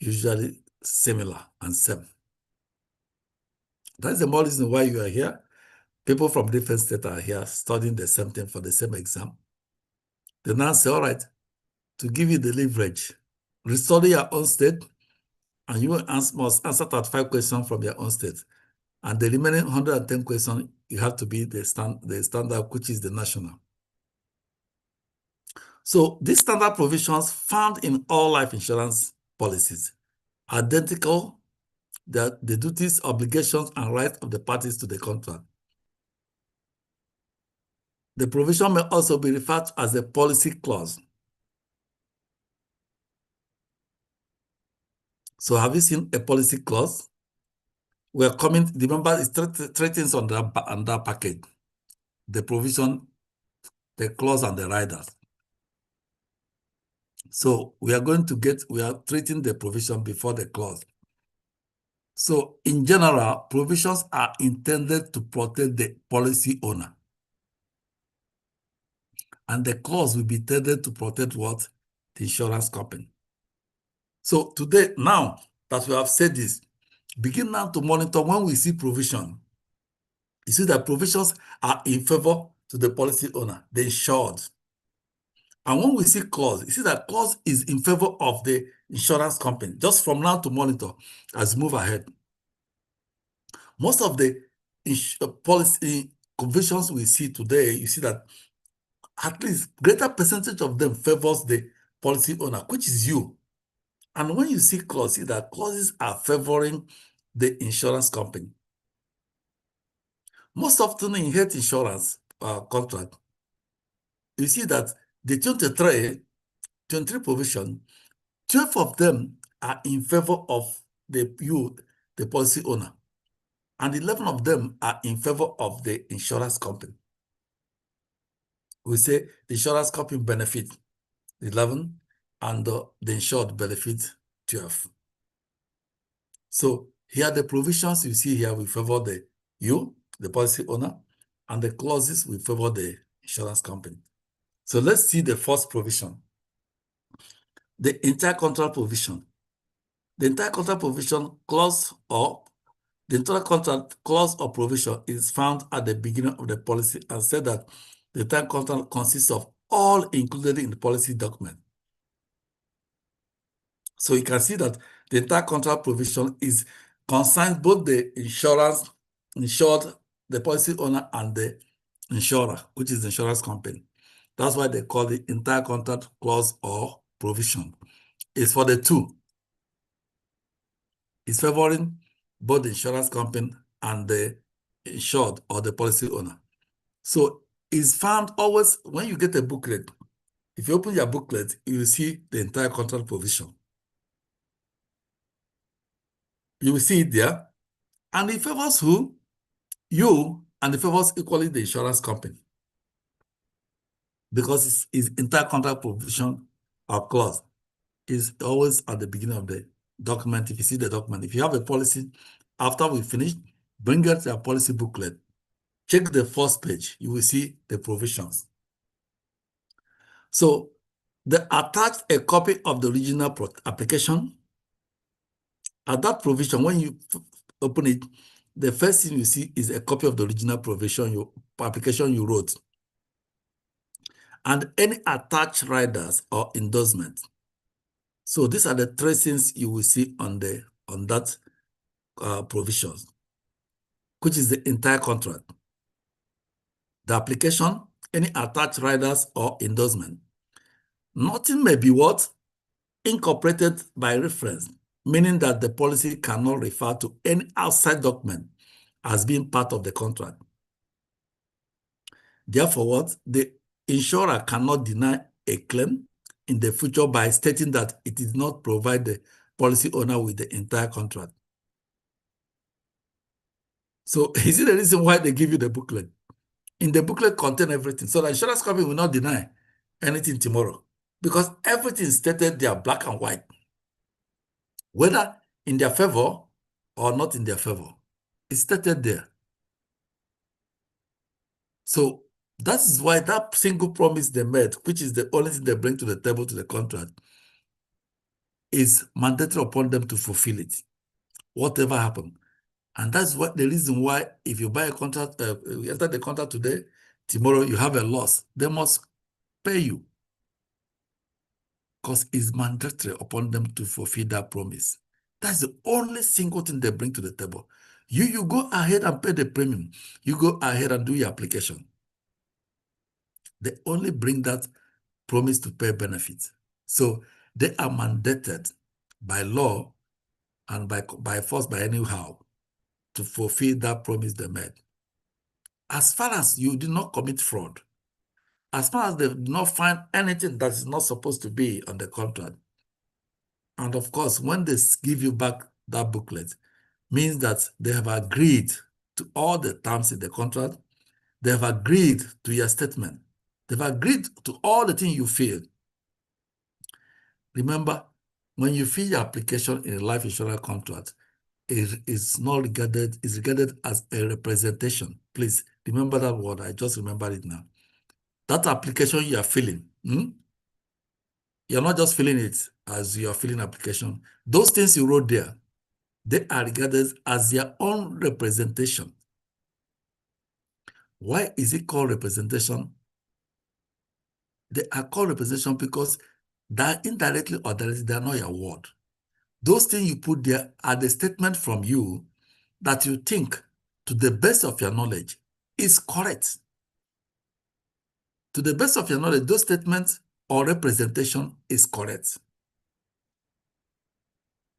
usually similar and same. That's the more reason why you are here. People from different states are here studying the same thing for the same exam. They now say, all right, to give you the leverage, restudy your own state, and you must answer 35 questions from your own state. And the remaining 110 questions, you have to be the standard, which is the national. So these standard provisions found in all life insurance policies, identical, the duties, obligations, and rights of the parties to the contract. The provision may also be referred to as a policy clause. So have you seen a policy clause? We're coming, remember, it's three things on that package: the provision, the clause, and the riders. So we are treating the provision before the clause. So in general, provisions are intended to protect the policy owner. And the clause will be intended to protect what? The insurance company. So today, now that we have said this, begin now to monitor when we see provision. You see that provisions are in favor to the policy owner, the insured. And when we see clause, you see that clause is in favor of the insurance company, just from now to monitor as we move ahead. Most of the policy conventions we see today, you see that at least greater percentage of them favors the policy owner, which is you. And when you see clauses, see that clauses are favoring the insurance company. Most often in health insurance contract, you see that the 23 provision, 12 of them are in favor of the policy owner, and 11 of them are in favor of the insurance company. We say the insurance company benefit 11 and the insured benefit 12. So here are the provisions you see here. We favor the policy owner, and the clauses we favor the insurance company. So let's see the first provision, the intercontract provision. The intercontract provision clause or the intercontract clause or provision is found at the beginning of the policy and said that the intercontract consists of all included in the policy document. So you can see that the intercontract provision is concerns both the insured, the policy owner, and the insurer, which is the insurance company. That's why they call it intercontract clause or provision. It's for the two. It's favoring both the insurance company and the insured or the policy owner. So it's found always when you get a booklet. If you open your booklet, you will see the entire contract provision. You will see it there. And it favors who? You, and it favors equally the insurance company. Because it's entire contract provision or clause is always at the beginning of the document. If you see the document, if you have a policy, after we finish, bring out your policy booklet. Check the first page. You will see the provisions. So they attached a copy of the original application. At that provision, when you open it, the first thing you see is a copy of the original provision, application you wrote, and any attached riders or endorsements. So these are the three things you will see on that provisions, which is the entire contract. The application, any attached riders or endorsement. Nothing may be what? Incorporated by reference, meaning that the policy cannot refer to any outside document as being part of the contract. Therefore, what? The insurer cannot deny a claim in the future by stating that it did not provide the policy owner with the entire contract. So is it the reason why they give you the booklet? In the booklet contain everything. So the insurance company will not deny anything tomorrow because everything is stated there black and white, whether in their favor or not in their favor. It's stated there. So that is why that single promise they made, which is the only thing they bring to the table to the contract, is mandatory upon them to fulfill it, whatever happened. And that's what the reason why if you buy a contract, you enter the contract today, tomorrow you have a loss, they must pay you because it's mandatory upon them to fulfill that promise. That's the only single thing they bring to the table. You go ahead and pay the premium. You go ahead and do your application. They only bring that promise to pay benefits. So they are mandated by law and by force, by anyhow, to fulfill that promise they made. As far as you did not commit fraud, as far as they did not find anything that is not supposed to be on the contract, and of course, when they give you back that booklet, means that they have agreed to all the terms in the contract, they have agreed to your statement, they've agreed to all the things you fill. Remember, when you fill your application in a life insurance contract, it is regarded as a representation. Please remember that word. I just remembered it now. That application you are filling, you're not just filling it as you are filling application. Those things you wrote there, they are regarded as your own representation. Why is it called representation? They are called representation because that indirectly or directly, they are not your word. Those things you put there are the statement from you that you think, to the best of your knowledge, is correct. To the best of your knowledge, those statements or representation is correct.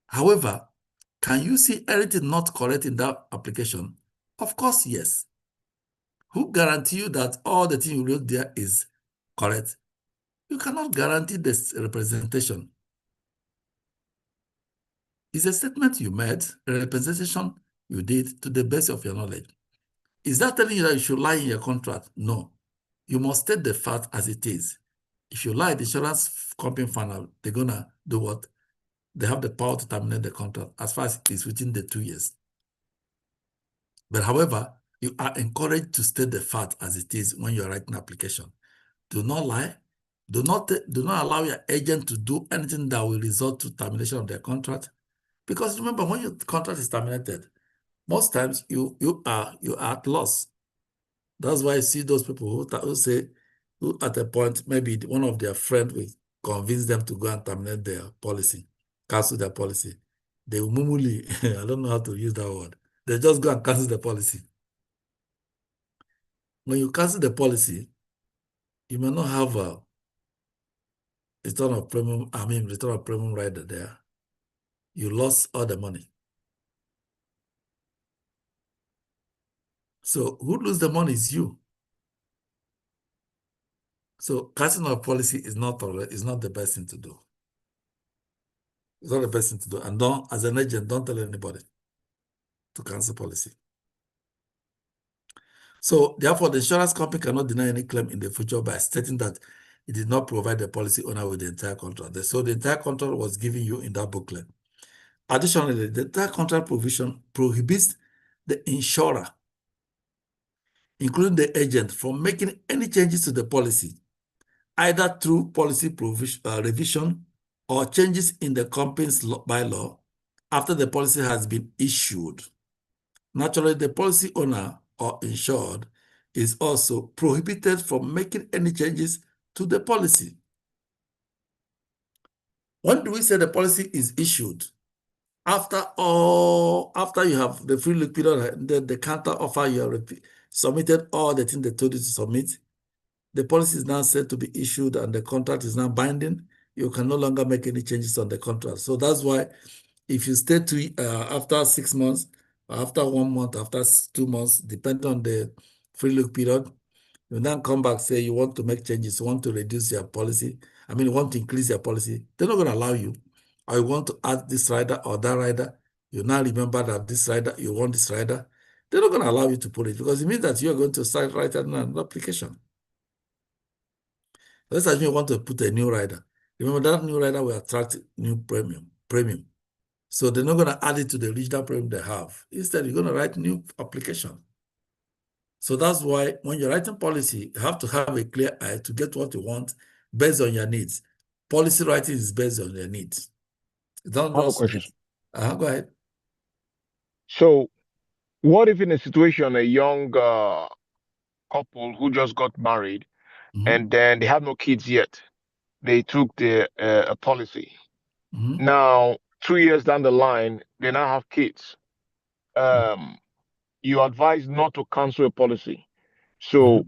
However, can you see anything not correct in that application? Of course, yes. Who guarantee you that all the thing you wrote there is correct? You cannot guarantee this representation. It's a statement you made, a representation you did to the best of your knowledge. Is that telling you that you should lie in your contract? No. You must state the fact as it is. If you lie, the insurance company find out, they're going to do what? They have the power to terminate the contract as far as it is within the 2 years. But however, you are encouraged to state the fact as it is when you're writing an application. Do not lie. Do not allow your agent to do anything that will result to termination of their contract. Because remember, when your contract is terminated, most times you are at loss. That's why I see those people who say, who at a point, maybe one of their friends will convince them to go and terminate their policy, cancel their policy. They will mumuli, I don't know how to use that word. They just go and cancel the policy. When you cancel the policy, you may not have a return of premium rider there. You lost all the money. So who lose the money is you. So canceling of policy is not the best thing to do. It's not the best thing to do. And don't, as an agent, don't tell anybody to cancel policy. So therefore, the insurance company cannot deny any claim in the future by stating that it did not provide the policy owner with the entire contract. So the entire contract was given you in that booklet. Additionally, the entire contract provision prohibits the insurer, including the agent, from making any changes to the policy, either through policy revision or changes in the company's bylaw after the policy has been issued. Naturally, the policy owner or insured is also prohibited from making any changes to the policy. When do we say the policy is issued? After you have the free look period, the counter offer, you have submitted all the things they told you to submit. The policy is now said to be issued and the contract is now binding. You can no longer make any changes on the contract. So that's why if you stay after 6 months, after 1 month, after 2 months, depending on the free look period, you then come back, say you want to make changes, you want to reduce your policy, you want to increase your policy, they're not going to allow you. Or you want to add this rider or that rider, you now remember that this rider, you want this rider, they're not going to allow you to put it because it means that you're going to start writing an application. Let's assume you want to put a new rider. Remember that new rider will attract new premium. So they're not going to add it to the original premium they have. Instead, you're going to write new application. So that's why when you're writing policy, you have to have a clear eye to get what you want based on your needs. Policy writing is based on your needs. Don't I have a question. Go ahead. So, what if in a situation a young couple who just got married and then they have no kids yet, they took the policy. Now, 2 years down the line, they now have kids. You advise not to cancel a policy. So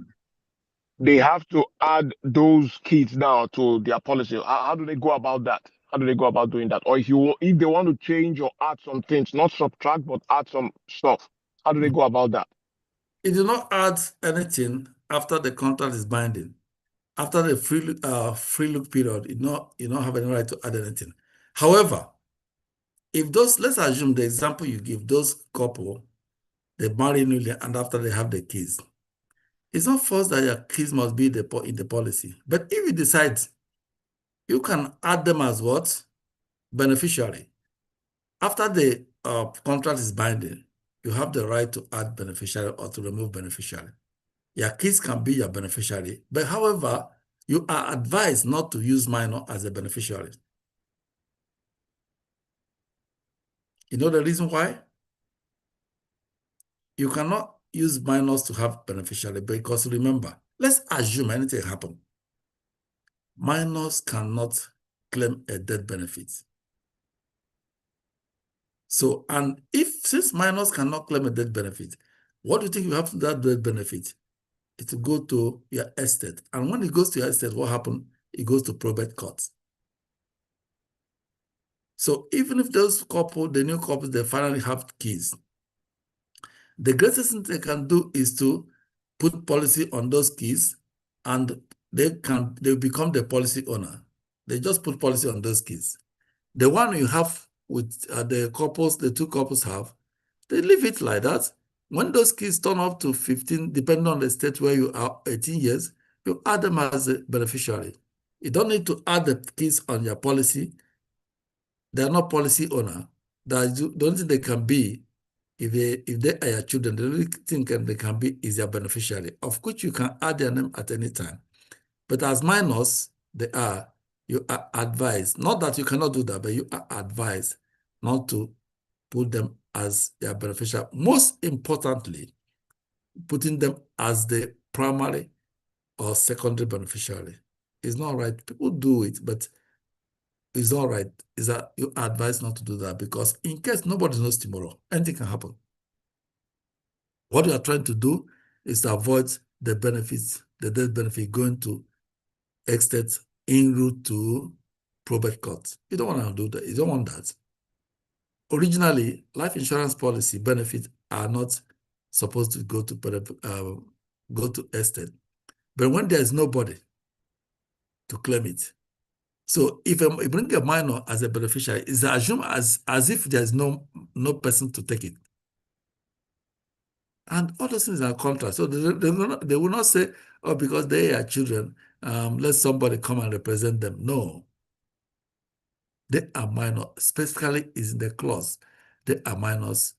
they have to add those kids now to their policy. How do they go about that? How do they go about doing that? Or if they want to change or add some things, not subtract, but add some stuff, how do they go about that? It do not add anything after the contract is binding. After the free look period, you don't have any right to add anything. However, if let's assume the example you give, those couple, they marry newly and after they have the kids, it's not forced that your kids must be in the policy. But if you decide, you can add them as what? Beneficiary. After the contract is binding, you have the right to add beneficiary or to remove beneficiary. Your kids can be your beneficiary, but however, you are advised not to use minor as a beneficiary. You know the reason why? You cannot use minors to have beneficiary because remember, let's assume anything happened. minors cannot claim a death benefit. So, and since minors cannot claim a death benefit, what do you think you have to that death benefit? It will go to your estate. And when it goes to your estate, what happens? It goes to probate court. So even if those couple, the new couples, they finally have kids, the greatest thing they can do is to put policy on those kids, and they become the policy owner. They just put policy on those kids. The one you have with the couples, the two couples have, they leave it like that. When those kids turn up to 15, depending on the state where you are, 18 years, you add them as a beneficiary. You don't need to add the kids on your policy. They are not policy owner. The only thing they can be, if they are your children, the only thing they can be is your beneficiary, of which you can add their name at any time. But as minors, you are advised, not that you cannot do that, but you are advised not to put them as their beneficiary. Most importantly, putting them as the primary or secondary beneficiary is not right. People do it, but it's not right. Is that you are advised not to do that, because in case nobody knows tomorrow, anything can happen. What you are trying to do is to avoid the benefits, the death benefit going to estate en route to probate court. You don't want to do that. You don't want that. Originally, life insurance policy benefits are not supposed to go to estate, but when there is nobody to claim it, so if you bring a minor as a beneficiary, it's assumed as if there is no person to take it, and all those things are contract. So they will not say, oh, because they are children, let somebody come and represent them. No. They are minor, specifically is in the clause. They are minors.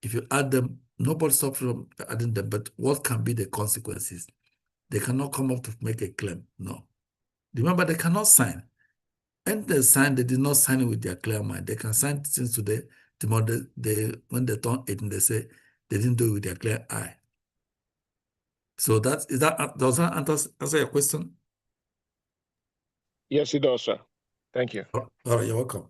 If you add them, nobody stops from adding them, but what can be the consequences? They cannot come up to make a claim. No. Remember, they cannot sign. And they sign, they did not sign it with their clear mind. They can sign since today, tomorrow, when they turn 18, they say they didn't do it with their clear eye. So does that answer your question? Yes, it does, sir. Thank you. All right, you're welcome.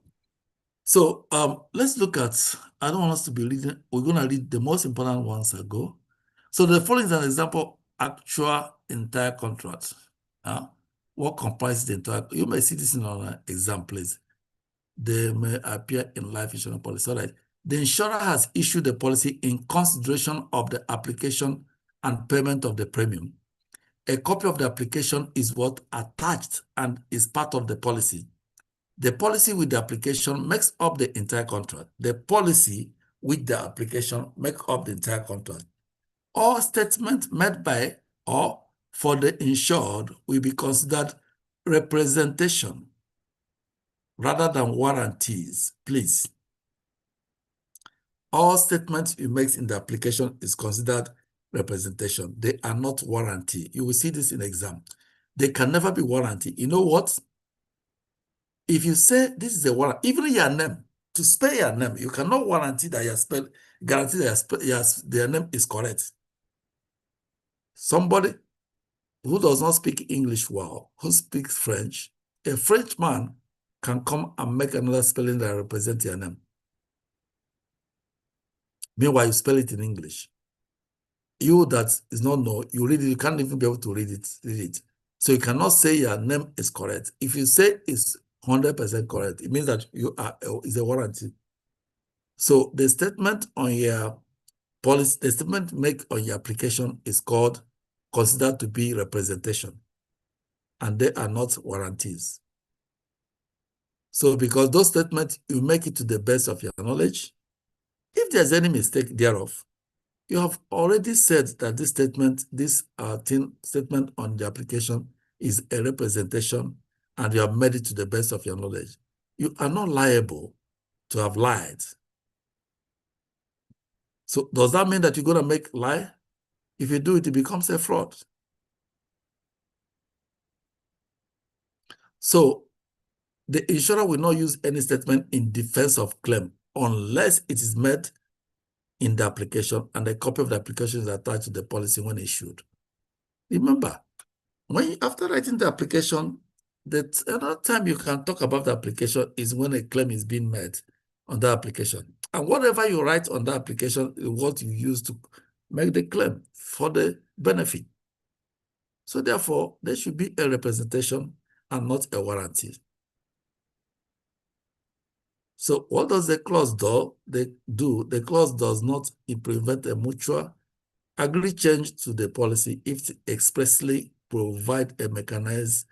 So let's look at, I don't want us to be reading, we're going to read the most important ones ago. So the following is an example, actual entire contract. What comprises the entire, you may see this in our exam, please. They may appear in life insurance policy. All right. The insurer has issued the policy in consideration of the application and payment of the premium. A copy of the application is what attached and is part of the policy. The policy with the application makes up the entire contract. The policy with the application makes up the entire contract. All statements made by or for the insured will be considered representation rather than warranties, please. All statements you make in the application is considered representation. They are not warranty. You will see this in exam. They can never be warranty. You know what? If you say this is a warrant, even your name, to spell your name, you cannot guarantee that their name is correct. Somebody who does not speak English well, who speaks French, a Frenchman can come and make another spelling that represents your name. Meanwhile, you spell it in English. You that is not know, you read it, you can't even be able to read it. So you cannot say your name is correct. If you say it's 100% correct, it means that you are is a warranty. So the statement on your policy, the statement made on your application is considered to be representation, and they are not warranties. So because those statements, you make it to the best of your knowledge. If there's any mistake thereof, you have already said that this statement, statement on the application is a representation, and you have made it to the best of your knowledge. You are not liable to have lied. So does that mean that you're going to make lie? If you do it, it becomes a fraud. So the insurer will not use any statement in defense of claim unless it is made in the application and a copy of the application is attached to the policy when issued. Remember, after writing the application, Another time you can talk about the application is when a claim is being made on the application. And whatever you write on the application is what you use to make the claim for the benefit. So therefore, there should be a representation and not a warranty. So what does the clause do? The clause does not prevent a mutual agreed change to the policy if it expressly provide a mechanism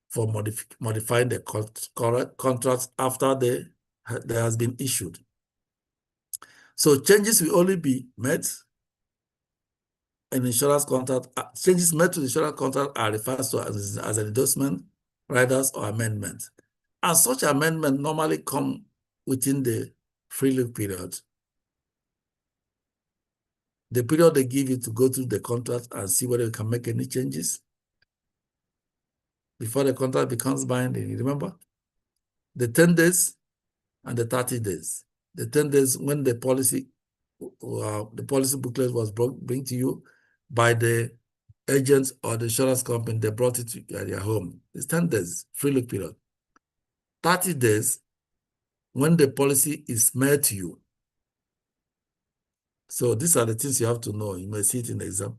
for modifying the contract after there has been issued. So changes will only be made in insurance contract. Changes made to the insurance contract are referred to as an endorsement, riders, or amendment. And such amendment normally come within the free look period. The period they give you to go through the contract and see whether you can make any changes before the contract becomes binding. You remember? The 10 days and the 30 days. The 10 days when the policy booklet was brought to you by the agents or the insurance company, they brought it to your home. It's 10 days, free look period. 30 days when the policy is mailed to you. So these are the things you have to know. You may see it in the exam.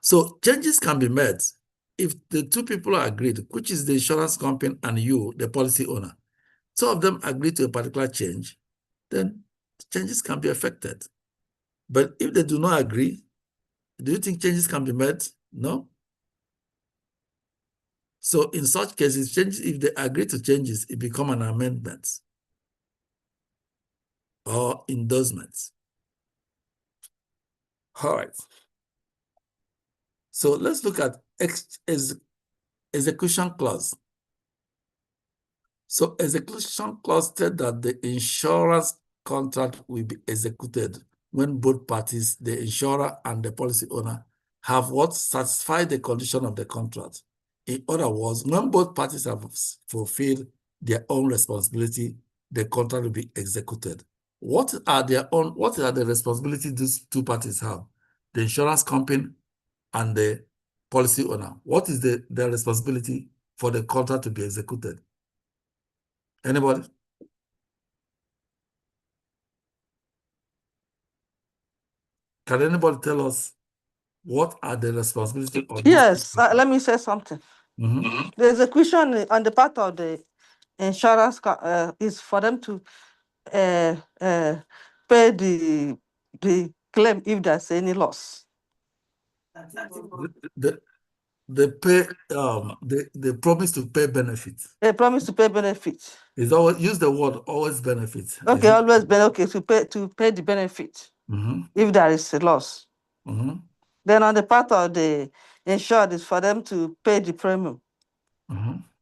So changes can be made if the two people are agreed, which is the insurance company and you, the policy owner. Two of them agree to a particular change, then changes can be affected. But if they do not agree, do you think changes can be made? No. So in such cases, changes, if they agree to changes, it becomes an amendment or endorsement. All right. So let's look at execution clause. So execution clause states that the insurance contract will be executed when both parties, the insurer and the policy owner, have what satisfied the condition of the contract. In other words, when both parties have fulfilled their own responsibility, the contract will be executed. What are the responsibilities these two parties have? The insurance company and the policy owner. What is their responsibility for the contract to be executed? Anybody? Can anybody tell us what are the responsibilities of Yes, let me say something. Mm-hmm. The execution on the part of the insurance is for them to pay the claim if there's any loss. The promise to pay benefits. A promise to pay benefits. Is always use the word always benefits. Okay, always to pay the benefit if there is a loss. Then on the part of the insured is for them to pay the premium.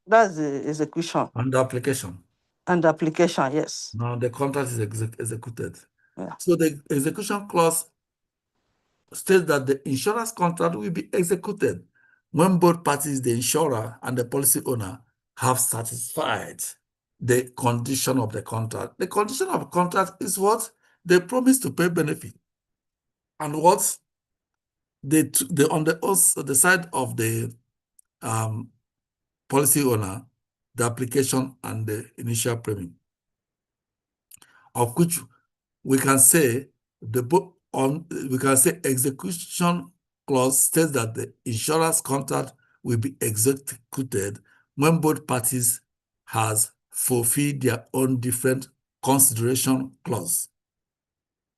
That's the execution. And the application. And the application, yes. Now the contract is executed. Yeah. So the execution clause states that the insurance contract will be executed when both parties, the insurer and the policy owner, have satisfied the condition of the contract. The condition of the contract is what? They promise to pay benefit. And what? On the side of the policy owner, the application and the initial premium, of which we can say execution clause states that the insurance contract will be executed when both parties has fulfilled their own different consideration clause.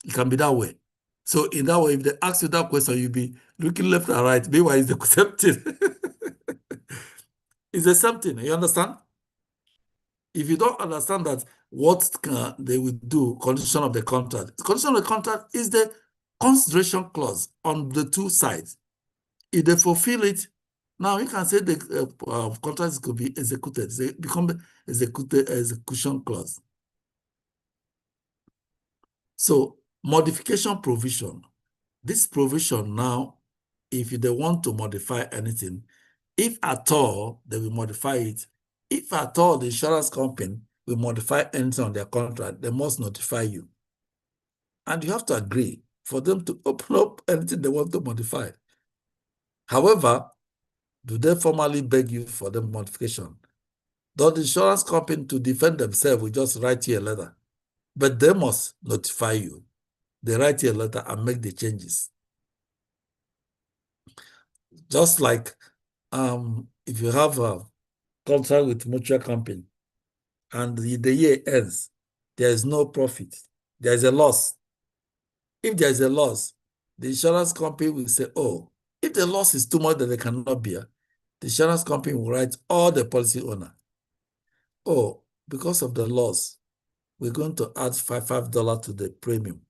It can be that way. So in that way, if they ask you that question, you'll be looking left and right. Meanwhile, it's the same thing. It's the same thing. You understand? If you don't understand that, what they will do, condition of the contract. The condition of the contract is the consideration clause on the two sides. If they fulfill it, now you can say the contract could be executed. They become execution clause. So modification provision. This provision now, if they want to modify anything, if at all they will modify it, if at all the insurance company will modify anything on their contract, they must notify you. And you have to agree for them to open up anything they want to modify. However, Do they formally beg you for the modification? Does the insurance company, to defend themselves, will just write you a letter? But they must notify you. They write you a letter and make the changes. Just like if you have a contract with mutual company and the year ends, there is no profit, there is a loss. If there is a loss, the insurance company will say, oh, if the loss is too much that they cannot bear, the insurance company will write all the policy owner, oh, because of the loss, we're going to add $5 to the premium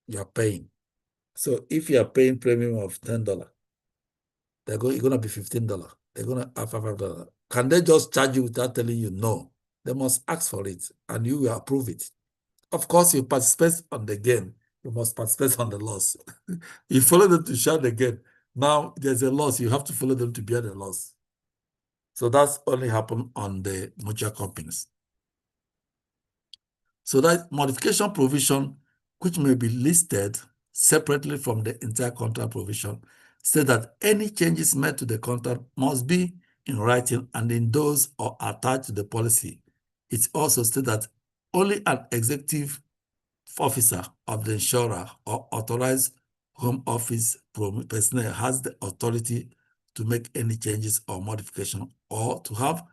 you are paying. So if you are paying premium of $10, you're going to be $15. They're going to add $5. Can they just charge you without telling you no? They must ask for it, and you will approve it. Of course, you participate on the game. You must participate on the loss. You follow them to share the game. Now there's a loss. You have to follow them to bear the loss. So that's only happened on the mutual companies. So that modification provision, which may be listed separately from the entire contract provision, state that any changes made to the contract must be in writing and endorsed or attached to the policy. It also states that only an executive officer of the insurer or authorized home office personnel has the authority to make any changes or modification or to have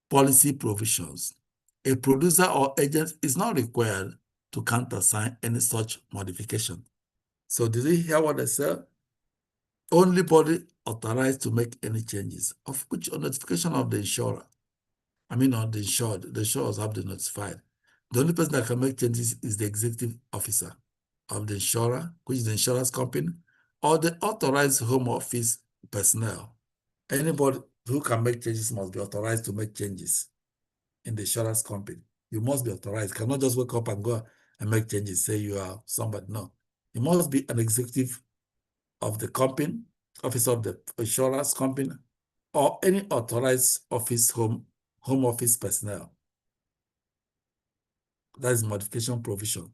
policy provisions. A producer or agent is not required to countersign any such modification. So did you hear what I said? Only body authorized to make any changes, of which a notification of the insurer. I mean, on the insured, the insurers have been notified. The only person that can make changes is the executive officer of the insurer, which is the insurance company, or the authorized home office personnel. Anybody who can make changes must be authorized to make changes in the insurance company. You must be authorized. You cannot just wake up and go and make changes, say you are somebody. No. You must be an executive of the company, officer of the insurance company, or any authorized office home office personnel. That is modification provision.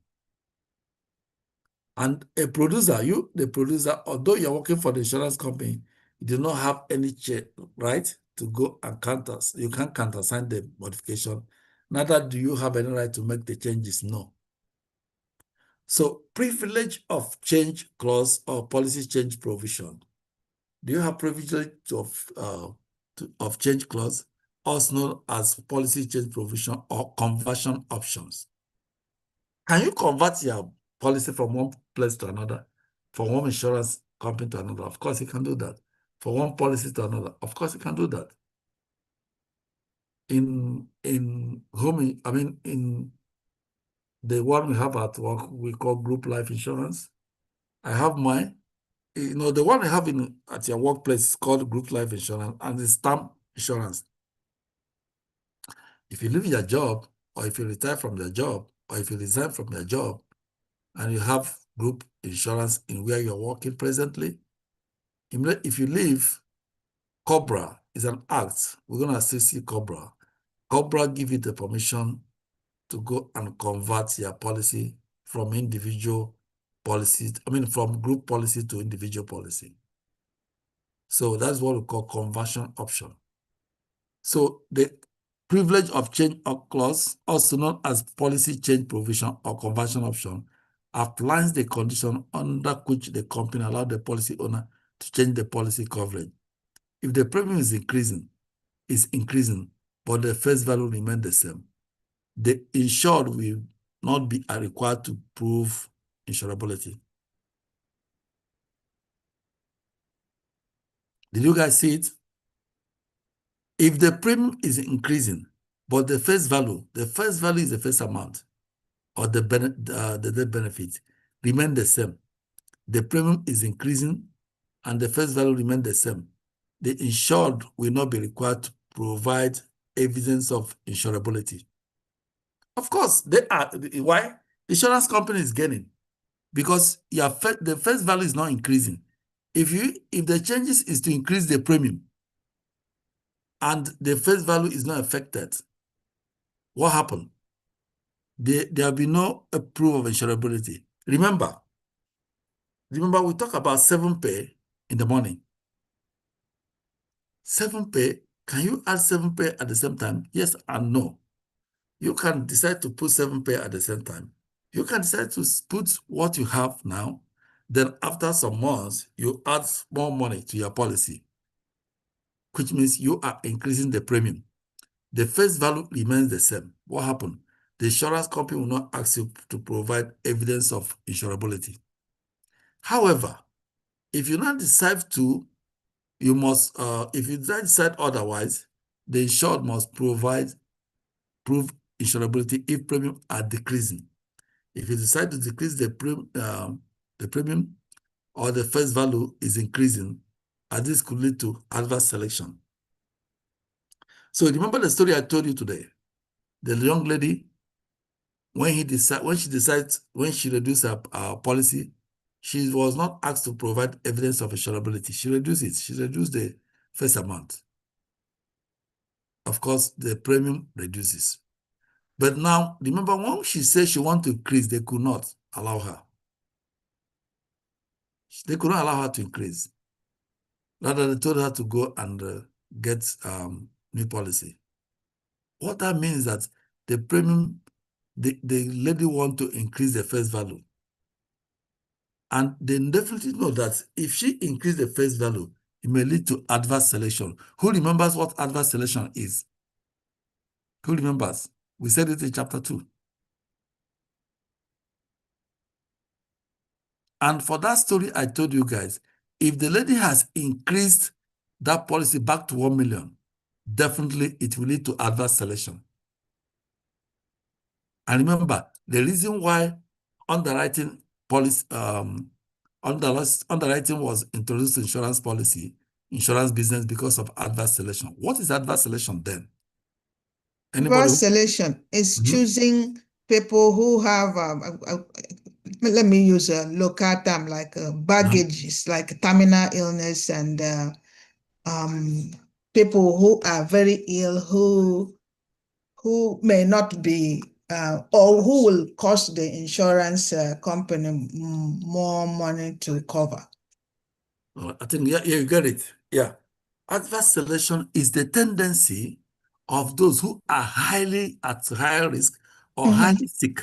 And a producer, the producer, although you're working for the insurance company, you do not have any right to go and you can't countersign the modification. Neither do you have any right to make the changes, no. So privilege of change clause or policy change provision. Do you have privilege of change clause, also known as policy change provision or conversion options? Can you convert your policy from one place to another, from one insurance company to another? Of course, you can do that. From one policy to another, of course, you can do that. In the one we have at work, we call group life insurance. I have mine. The one I have at your workplace is called group life insurance, and it's term insurance. If you leave your job, or if you retire from your job, or if you resign from your job, and you have group insurance in where you're working presently, if you leave, COBRA is an act. We're going to assist you, COBRA. COBRA give you the permission to go and convert your policy from individual policies, from group policy to individual policy. So that's what we call conversion option. So the privilege of change clause, also known as policy change provision or conversion option, outlines the condition under which the company allowed the policy owner to change the policy coverage. If the premium is increasing, but the face value remains the same, the insured will not be required to prove insurability. Did you guys see it? If the premium is increasing, but the face value is the face amount, or the death benefit remain the same. The premium is increasing and the face value remain the same. The insured will not be required to provide evidence of insurability. Of course, why? The insurance company is gaining because the face value is not increasing. If the changes is to increase the premium and the face value is not affected, what happened? There will be no proof of insurability. Remember, we talk about 7 pay in the morning. 7pay, can you add 7pay at the same time? Yes and no. You can decide to put 7pay at the same time. You can decide to put what you have now. Then after some months, you add more money to your policy, which means you are increasing the premium. The face value remains the same. What happened? The insurance company will not ask you to provide evidence of insurability. However, if you now decide to, you must, if you decide otherwise, the insured must prove insurability if premiums are decreasing. If you decide to decrease the premium or the face value is increasing, and this could lead to adverse selection. So remember the story I told you today. The young lady, when she reduced her policy, she was not asked to provide evidence of insurability. She reduced it. She reduced the face amount. Of course, the premium reduces. But now, remember, when she said she wanted to increase, they could not allow her. They could not allow her to increase. Rather, they told her to go and get new policy. What that means is that the premium, the lady want to increase the face value. And they definitely know that if she increases the face value, it may lead to adverse selection. Who remembers what adverse selection is? Who remembers? We said it in chapter 2. And for that story I told you guys, if the lady has increased that policy back to 1 million, definitely it will lead to adverse selection. And remember, the reason why underwriting policy, underwriting was introduced to insurance business because of adverse selection. What is adverse selection then? Adverse selection is choosing people who have, let me use a local term like baggages, like terminal illness, and people who are very ill, who may not be, or who will cost the insurance company more money to cover. I think, yeah, you get it. Yeah. Adverse selection is the tendency of those who are at high risk or highly sick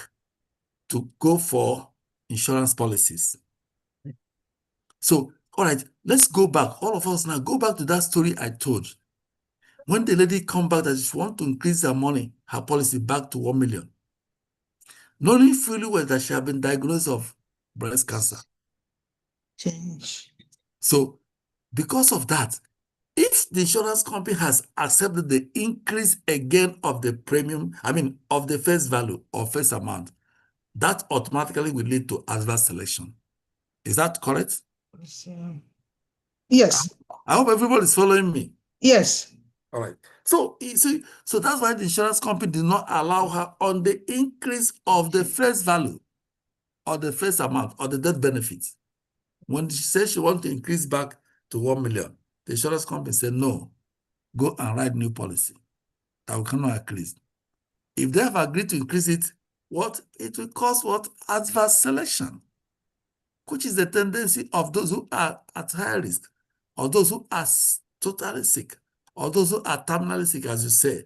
to go for insurance policies. So, all right, let's go back. All of us now, go back to that story I told. When the lady come back that she want to increase her money, her policy back to 1 million, knowing fully well that she had been diagnosed of breast cancer. Change. So, because of that, if the insurance company has accepted the increase again of the premium, of the face value or face amount, that automatically will lead to adverse selection. Is that correct? Yes. I hope everybody is following me. Yes. All right. So that's why the insurance company did not allow her on the increase of the face value or the face amount or the death benefits. When she said she wants to increase back to 1 million, the insurance company said, no, go and write new policy that we cannot increase. If they have agreed to increase it, it will cause adverse selection, which is the tendency of those who are at high risk, or those who are totally sick, or those who are terminally sick, as you say,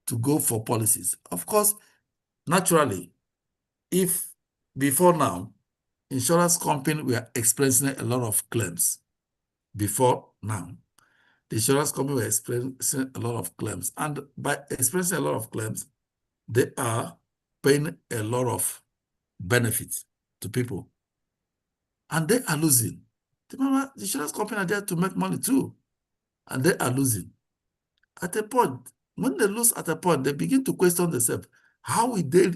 to go for policies. Of course, naturally, if before now, insurance companies were experiencing a lot of claims, before now, the insurance company were experiencing a lot of claims. And by experiencing a lot of claims, they are paying a lot of benefits to people. And they are losing. Remember, the insurance company are there to make money too. And they are losing. At a point, when they lose at a point, they begin to question themselves. How will they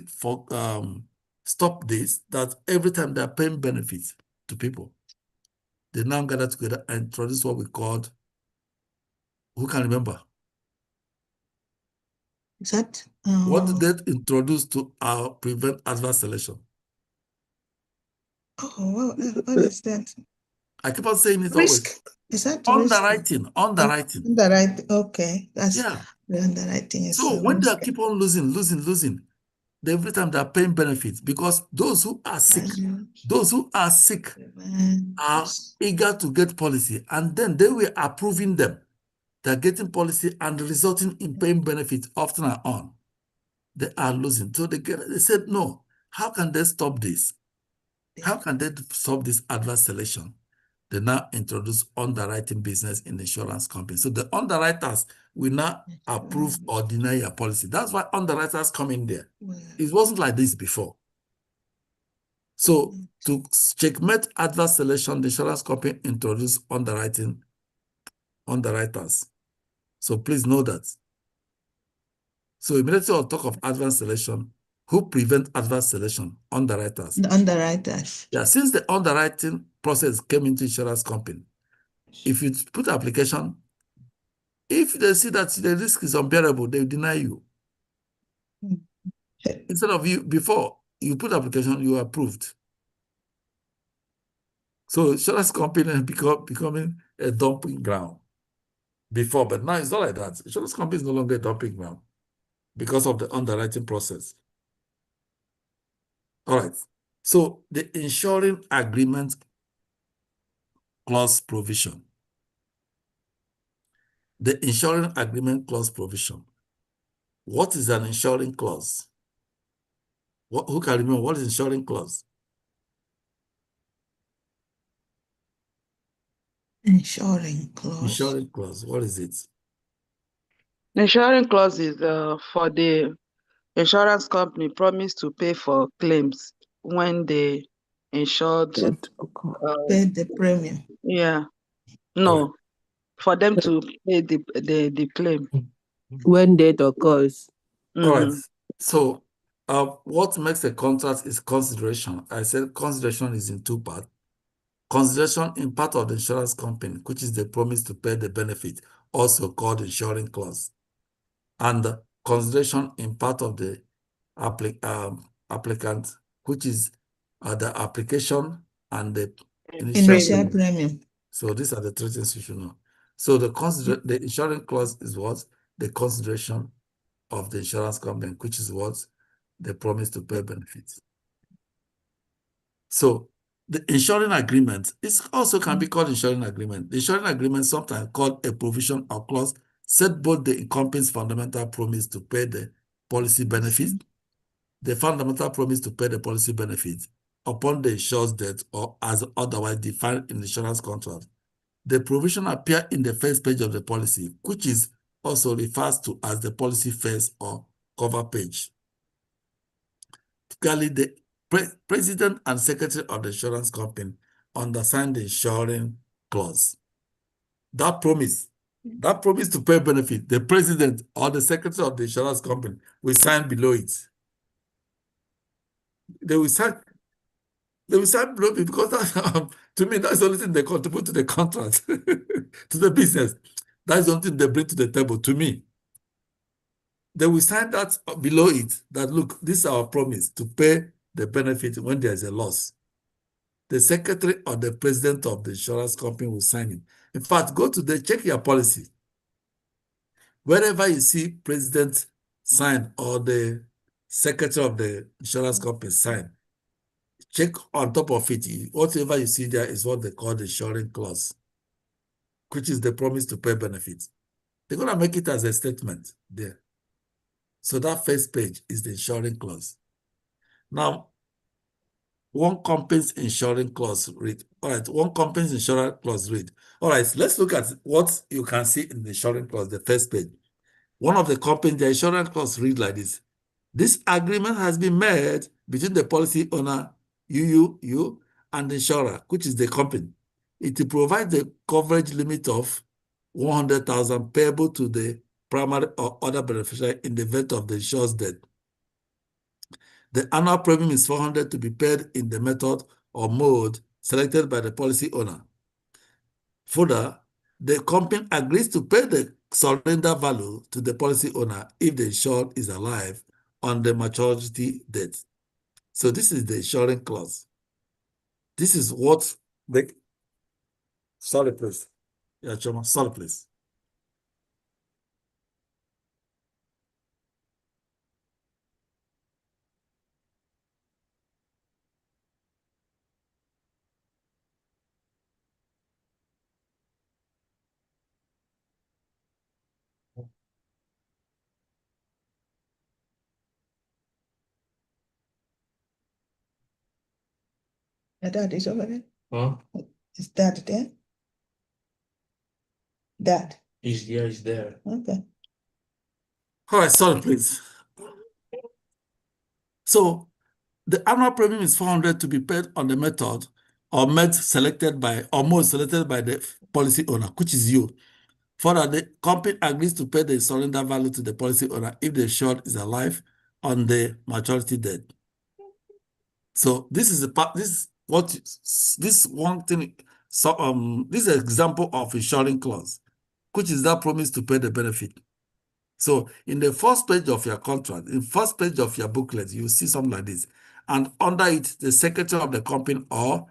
stop this, that every time they are paying benefits to people? They now gather together and introduce what we called, who can remember? Is that? What did they introduce to prevent adverse selection? Oh, what is that? I keep on saying it Risk. always. Is that underwriting? Risk? Underwriting. Underwriting. Okay, that's the underwriting. Is so when they keep on losing, every time they are paying benefits, because those who are sick, are eager to get policy, and then they were approving them. they're getting policy and resulting in paying benefits often and on. They are losing. So they said, no, how can they stop this? How can they stop this adverse selection? They now introduce underwriting business in insurance companies. So the underwriters will now approve or deny your policy. That's why underwriters come in there. It wasn't like this before. So to checkmate adverse selection, the insurance company introduced underwriters. So please know that. So immediately I'll talk of adverse selection. Who prevent adverse selection? Underwriters. The underwriters. Yeah, since the underwriting process came into insurance company, if you put application, if they see that the risk is unbearable, they will deny you. Instead of you, before you put application, you are approved. So insurance company becoming a dumping ground before, but now it's not like that. Insurance company is no longer a dumping ground because of the underwriting process. All right. So the insuring agreement clause provision. The insuring agreement clause provision. What is an insuring clause? Who can remember what is insuring clause? Insuring clause. Insuring clause. What is it? Insuring clause is for the insurance company promise to pay for claims when they insured. Pay the premium. Yeah. No. For them to pay the claim. When death occurs. All right. So what makes a contract is consideration. I said consideration is in two parts. Consideration in part of the insurance company, which is the promise to pay the benefit, also called insuring clause. And consideration in part of the applicant, which is the application and the initial premium. So these are the three things you should know. So the insurance clause is what? The consideration of the insurance company, which is what? The promise to pay benefits. So the insuring agreement also can be called insuring agreement. The insuring agreement, sometimes called a provision or clause, set both the company's fundamental promise to pay the policy benefits, the fundamental promise to pay the policy benefits upon the insured's death or as otherwise defined in the insurance contract. The provision appears in the first page of the policy, which is also refers to as the policy face or cover page. Typically, the president and secretary of the insurance company undersign the insuring clause. That promise to pay benefit, the president or the secretary of the insurance company will sign below it. They will sign below it because that, to me, that's the only thing they contribute to the contract, to the business. That's the only thing they bring to the table, to me. They will sign that below it, that look, this is our promise to pay the benefit when there is a loss. The secretary or the president of the insurance company will sign it. In fact, check your policy. Wherever you see president sign or the secretary of the insurance company sign, check on top of it. Whatever you see there is what they call the insuring clause, which is the promise to pay benefits. They're going to make it as a statement there. So that first page is the insuring clause. Now, one company's insuring clause read. All right, one company's insurance clause read. All right, let's look at what you can see in the insuring clause, the first page. One of the companies, the insurance clause read like this. This agreement has been made between the policy owner, you, and the insurer, which is the company. It provides the coverage limit of 100,000 payable to the primary or other beneficiary in the event of the insured's death. The annual premium is 400 to be paid in the method or mode selected by the policy owner. Further, the company agrees to pay the surrender value to the policy owner if the insured is alive on the maturity date. So this is the insuring clause. This is what the... Sorry, please. Yeah, Choma, sorry, please. My dad is over there. Huh? Is Dad there? Dad. He's there. Okay. All right, sorry, please. So the annual premium is 400 to be paid on the method or mode selected by the policy owner, which is you. Further, the company agrees to pay the surrender value to the policy owner if the insured is alive on the maturity date. So this is the part. This one thing. So this is an example of insuring clause, which is that promise to pay the benefit. So in the first page of your contract, in first page of your booklet, you see something like this. And under it, the secretary of the company or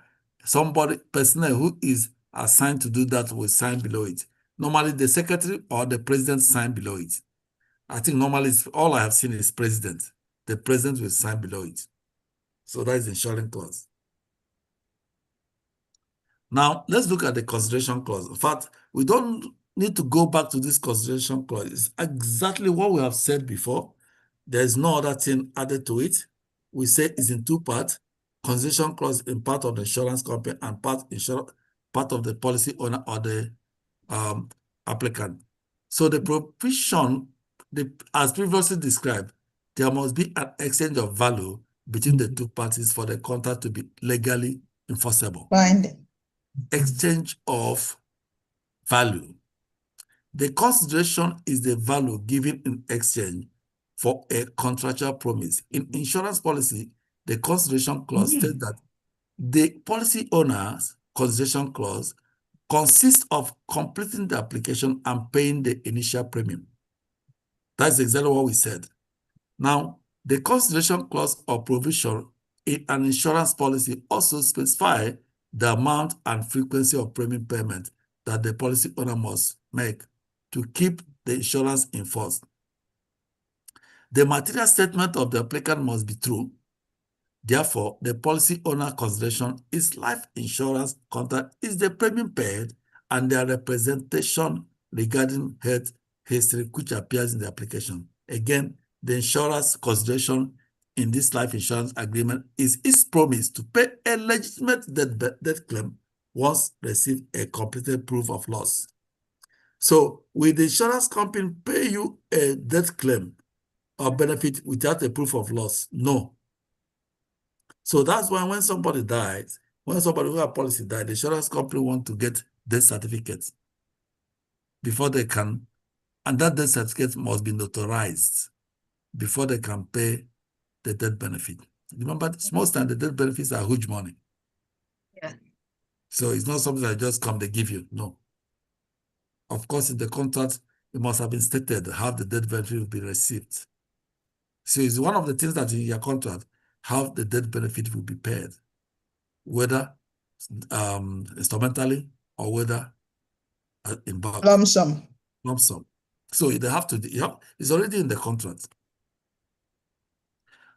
somebody, personnel who is assigned to do that will sign below it. Normally, the secretary or the president sign below it. I think normally all I have seen is president. The president will sign below it. So that is the insuring clause. Now, let's look at the consideration clause. In fact, we don't need to go back to this consideration clause. It's exactly what we have said before. There's no other thing added to it. We say it's in two parts. Consideration clause in part of the insurance company and part of the policy owner or the applicant. So the provision, as previously described, there must be an exchange of value between the two parties for the contract to be legally enforceable. Binding. Exchange of value. The consideration is the value given in exchange for a contractual promise. In insurance policy, the consideration clause states that the policy owner's consideration clause consists of completing the application and paying the initial premium. That's exactly what we said. Now, the consideration clause or provision in an insurance policy also specify the amount and frequency of premium payment that the policy owner must make to keep the insurance in force. The material statement of the applicant must be true. Therefore, the policy owner consideration is life insurance contract is the premium paid and their representation regarding health history which appears in the application. Again, the insurance consideration in this life insurance agreement is its promise to pay a legitimate death claim once receive a completed proof of loss. So, will the insurance company pay you a death claim or benefit without a proof of loss? No. So that's why when somebody dies, when somebody who has policy dies, the insurance company wants to get death certificates before they can, and that death certificate must be notarized before they can pay the death benefit. Remember, most times the death benefits are huge money. Yeah. So it's not something that just come, they give you. No. Of course, in the contract, it must have been stated how the death benefit will be received. So it's one of the things that in your contract, how the death benefit will be paid, whether instrumentally or whether in bulk. Lump sum. Lump sum. So they have to, it's already in the contract.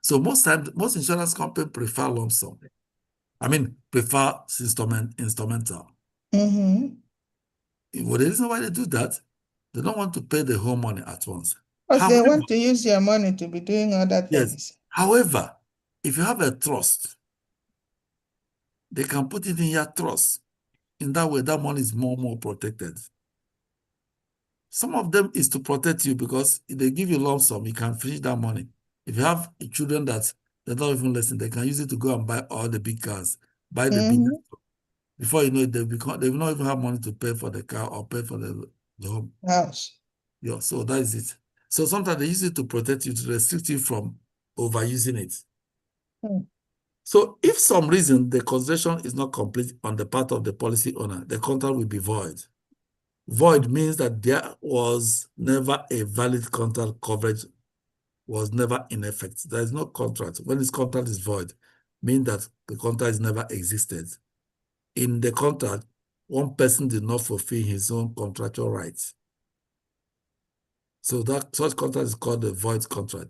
So most times, most insurance companies prefer lump sum. I mean, prefer instrumental. Mm-hmm. Well, the reason why they do that, they don't want to pay the whole money at once. Because they want to use their money to be doing other things. Yes. However, if you have a trust, they can put it in your trust. In that way, that money is more protected. Some of them is to protect you because if they give you lump sum, you can finish that money. If you have children that they don't even listen, they can use it to go and buy all the big cars, buy the big. Before you know it, they will not even have money to pay for the car or pay for the home. House. Yeah, so that is it. So sometimes they use it to protect you, to restrict you from overusing it. So if some reason the consideration is not complete on the part of the policy owner, the contract will be void. Void means that there was never a valid contract, coverage was never in effect. There is no contract. When this contract is void, means that the contract has never existed. In the contract, one person did not fulfill his own contractual rights. So that such contract is called a void contract.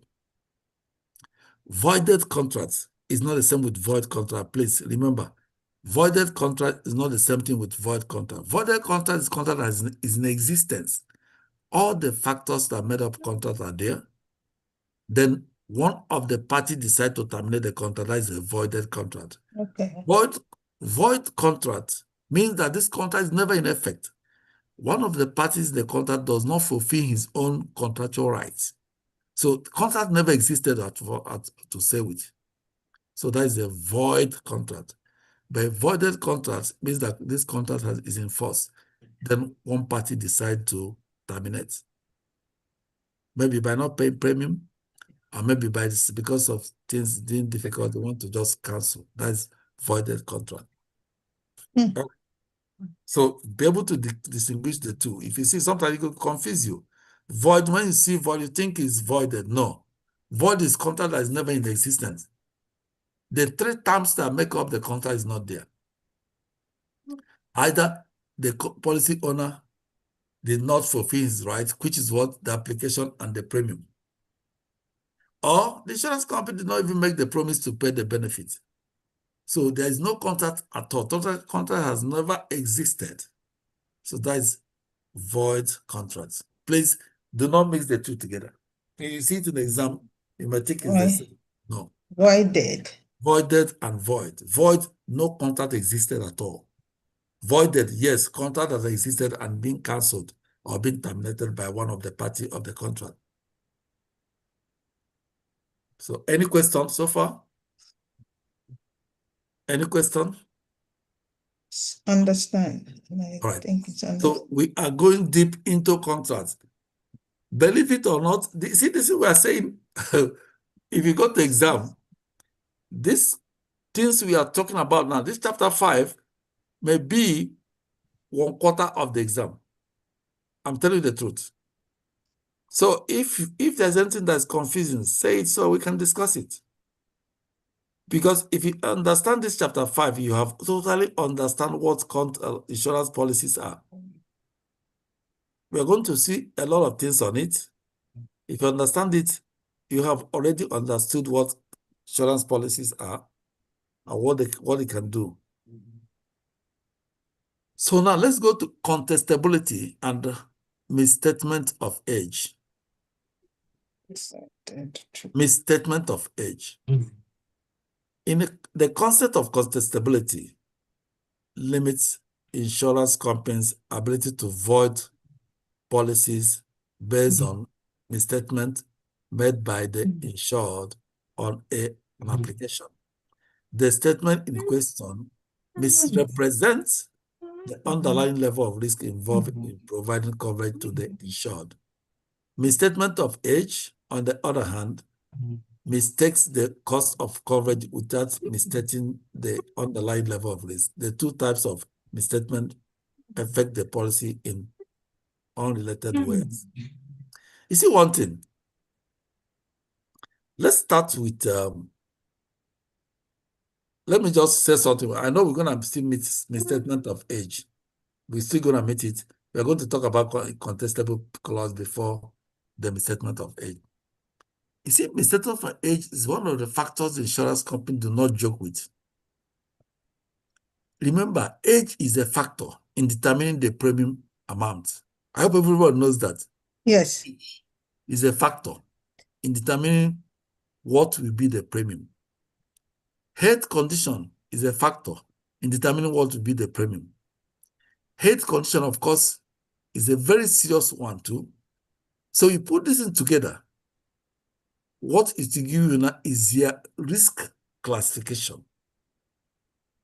Voided contract is not the same with void contract. Please remember, voided contract is not the same thing with void contract. Voided contract is contract that is in existence. All the factors that made up contract are there. Then one of the parties decides to terminate the contract. That is a voided contract. Okay. Void contract means that this contract is never in effect. One of the parties in the contract does not fulfill his own contractual rights. So the contract never existed to say with. So that is a void contract. But a voided contract means that this contract is in force. Then one party decides to terminate. Maybe by not paying premium, or maybe by this, because of things being difficult, they want to just cancel. That's voided contract. Okay. So be able to distinguish the two. If you see, sometimes it could confuse you. Void, when you see void, you think it's voided. No. Void is contract that is never in existence. The three terms that make up the contract is not there. Either the policy owner did not fulfill his rights, which is what the application and the premium. Or the insurance company did not even make the promise to pay the benefit. So there is no contract at all. Total contract has never existed. So that is void contracts. Please do not mix the two together. When you see it in the exam, you might think it's the same. No. Voided. Voided and void. Void, no contract existed at all. Voided, yes, contract has existed and been cancelled or been terminated by one of the party of the contract. So any questions so far? Any question? Understand. All right. Think it's so we are going deep into contracts. Believe it or not, see, this is what we are saying. If you go to exam, these things we are talking about now, this chapter 5 may be 1/4 of the exam. I'm telling you the truth. So if there's anything that's confusing, say it so we can discuss it. Because if you understand this chapter 5, you have totally understand what insurance policies are. We are going to see a lot of things on it. If you understand it, you have already understood what insurance policies are and what they can do. So now let's go to contestability and misstatement of age. Misstatement of age. In the concept of contestability limits insurance companies' ability to void policies based on misstatement made by the insured on an application. The statement in question misrepresents the underlying level of risk involved in providing coverage to the insured. Misstatement of age, on the other hand, mistakes the cost of coverage without misstating the underlying level of risk. The two types of misstatement affect the policy in unrelated ways. You see one thing. Let's start with, let me just say something. I know we're going to still meet misstatement of age. We're still going to meet it. We're going to talk about contestable clause before the misstatement of age. You see, misstatement of age is one of the factors the insurance company do not joke with. Remember, age is a factor in determining the premium amount. I hope everyone knows that. Yes. Age is a factor in determining what will be the premium. Health condition is a factor in determining what will be the premium. Health condition, of course, is a very serious one too. So you put this in together. What is to give you now is your risk classification.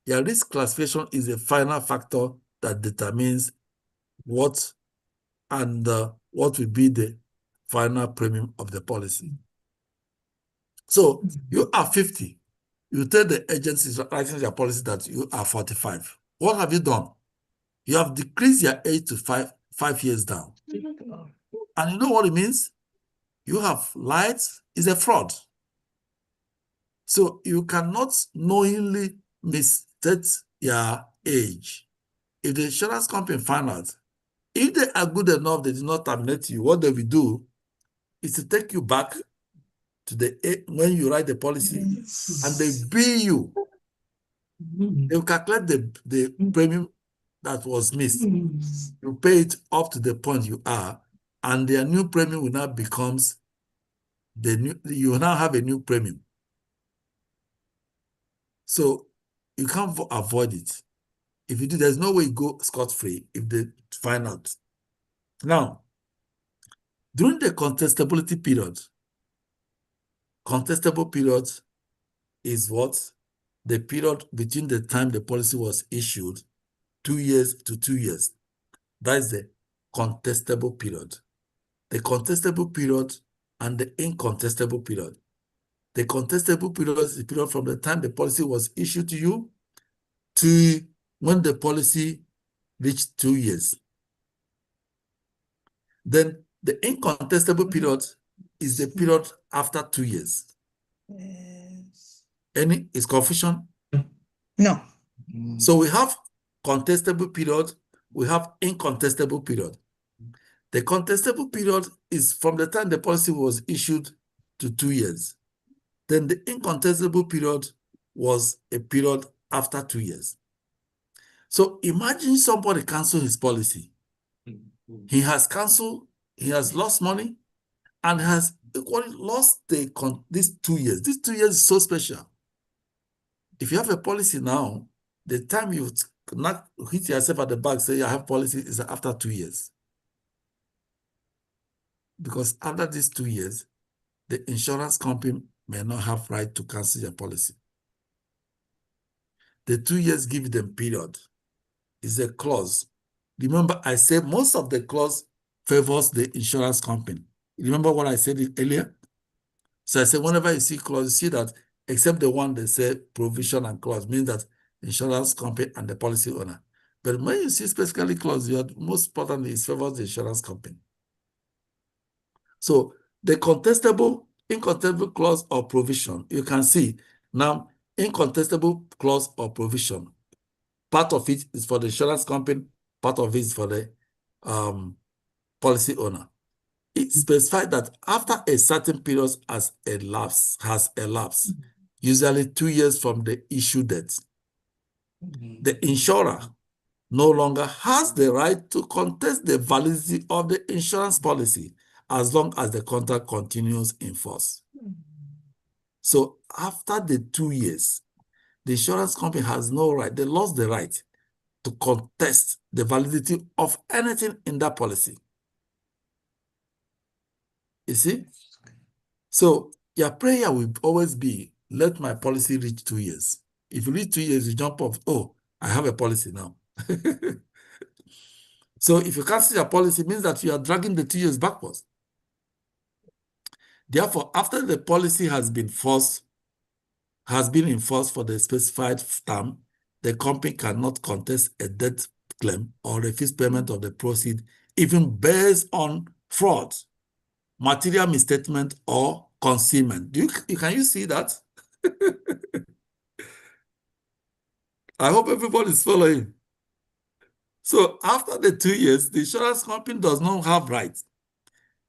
Your risk classification is a final factor that determines what and what will be the final premium of the policy. So you are 50. You tell the agency writing your policy that you are 45. What have you done? You have decreased your age to five years down. And you know what it means? You have lied. It's a fraud. So you cannot knowingly misstate your age. If the insurance company find out, if they are good enough, they do not terminate you, what they will do is to take you back to the when you write the policy, and they bill you. They will calculate the premium that was missed. You pay it up to the point you are, and their new premium will now becomes the new. You will now have a new premium. So you can't avoid it. If you do, there's no way you go scot-free if they find out. Now, during the contestability period is what? The period between the time the policy was issued, 2 years to 2 years. That is the contestable period. The contestable period and the incontestable period. The contestable period is the period from the time the policy was issued to you to when the policy reached 2 years. Then the incontestable period is the period after 2 years. Yes. Any is confusion? No. So we have contestable period, we have incontestable period. The contestable period is from the time the policy was issued to 2 years. Then the incontestable period was a period after 2 years. So imagine somebody cancel his policy. He has canceled, he has lost money, and has equally lost these 2 years. These 2 years is so special. If you have a policy now, the time you not hit yourself at the back, say I have policy is after 2 years. Because after these 2 years, the insurance company may not have right to cancel your policy. The 2 years give them period. Is a clause. Remember, I said most of the clause favors the insurance company. Remember what I said earlier? So I said whenever you see clause, you see that except the one that say provision and clause means that insurance company and the policy owner. But when you see specifically clause, most importantly it favors the insurance company. So the contestable, incontestable clause or provision, you can see now incontestable clause or provision. Part of it is for the insurance company, part of it is for the policy owner. It specifies that after a certain period has elapsed, usually 2 years from the issue date, the insurer no longer has the right to contest the validity of the insurance policy as long as the contract continues in force. So after the 2 years, the insurance company has no right, they lost the right to contest the validity of anything in that policy. You see? So your prayer will always be, let my policy reach 2 years. If you reach 2 years, you jump off, oh, I have a policy now. So if you cancel your policy, it means that you are dragging the 2 years backwards. Therefore, after the policy has been enforced for the specified term, the company cannot contest a debt claim or refuse payment of the proceeds, even based on fraud, material misstatement, or concealment. Can you see that? I hope everybody is following. So after the 2 years, the insurance company does not have rights.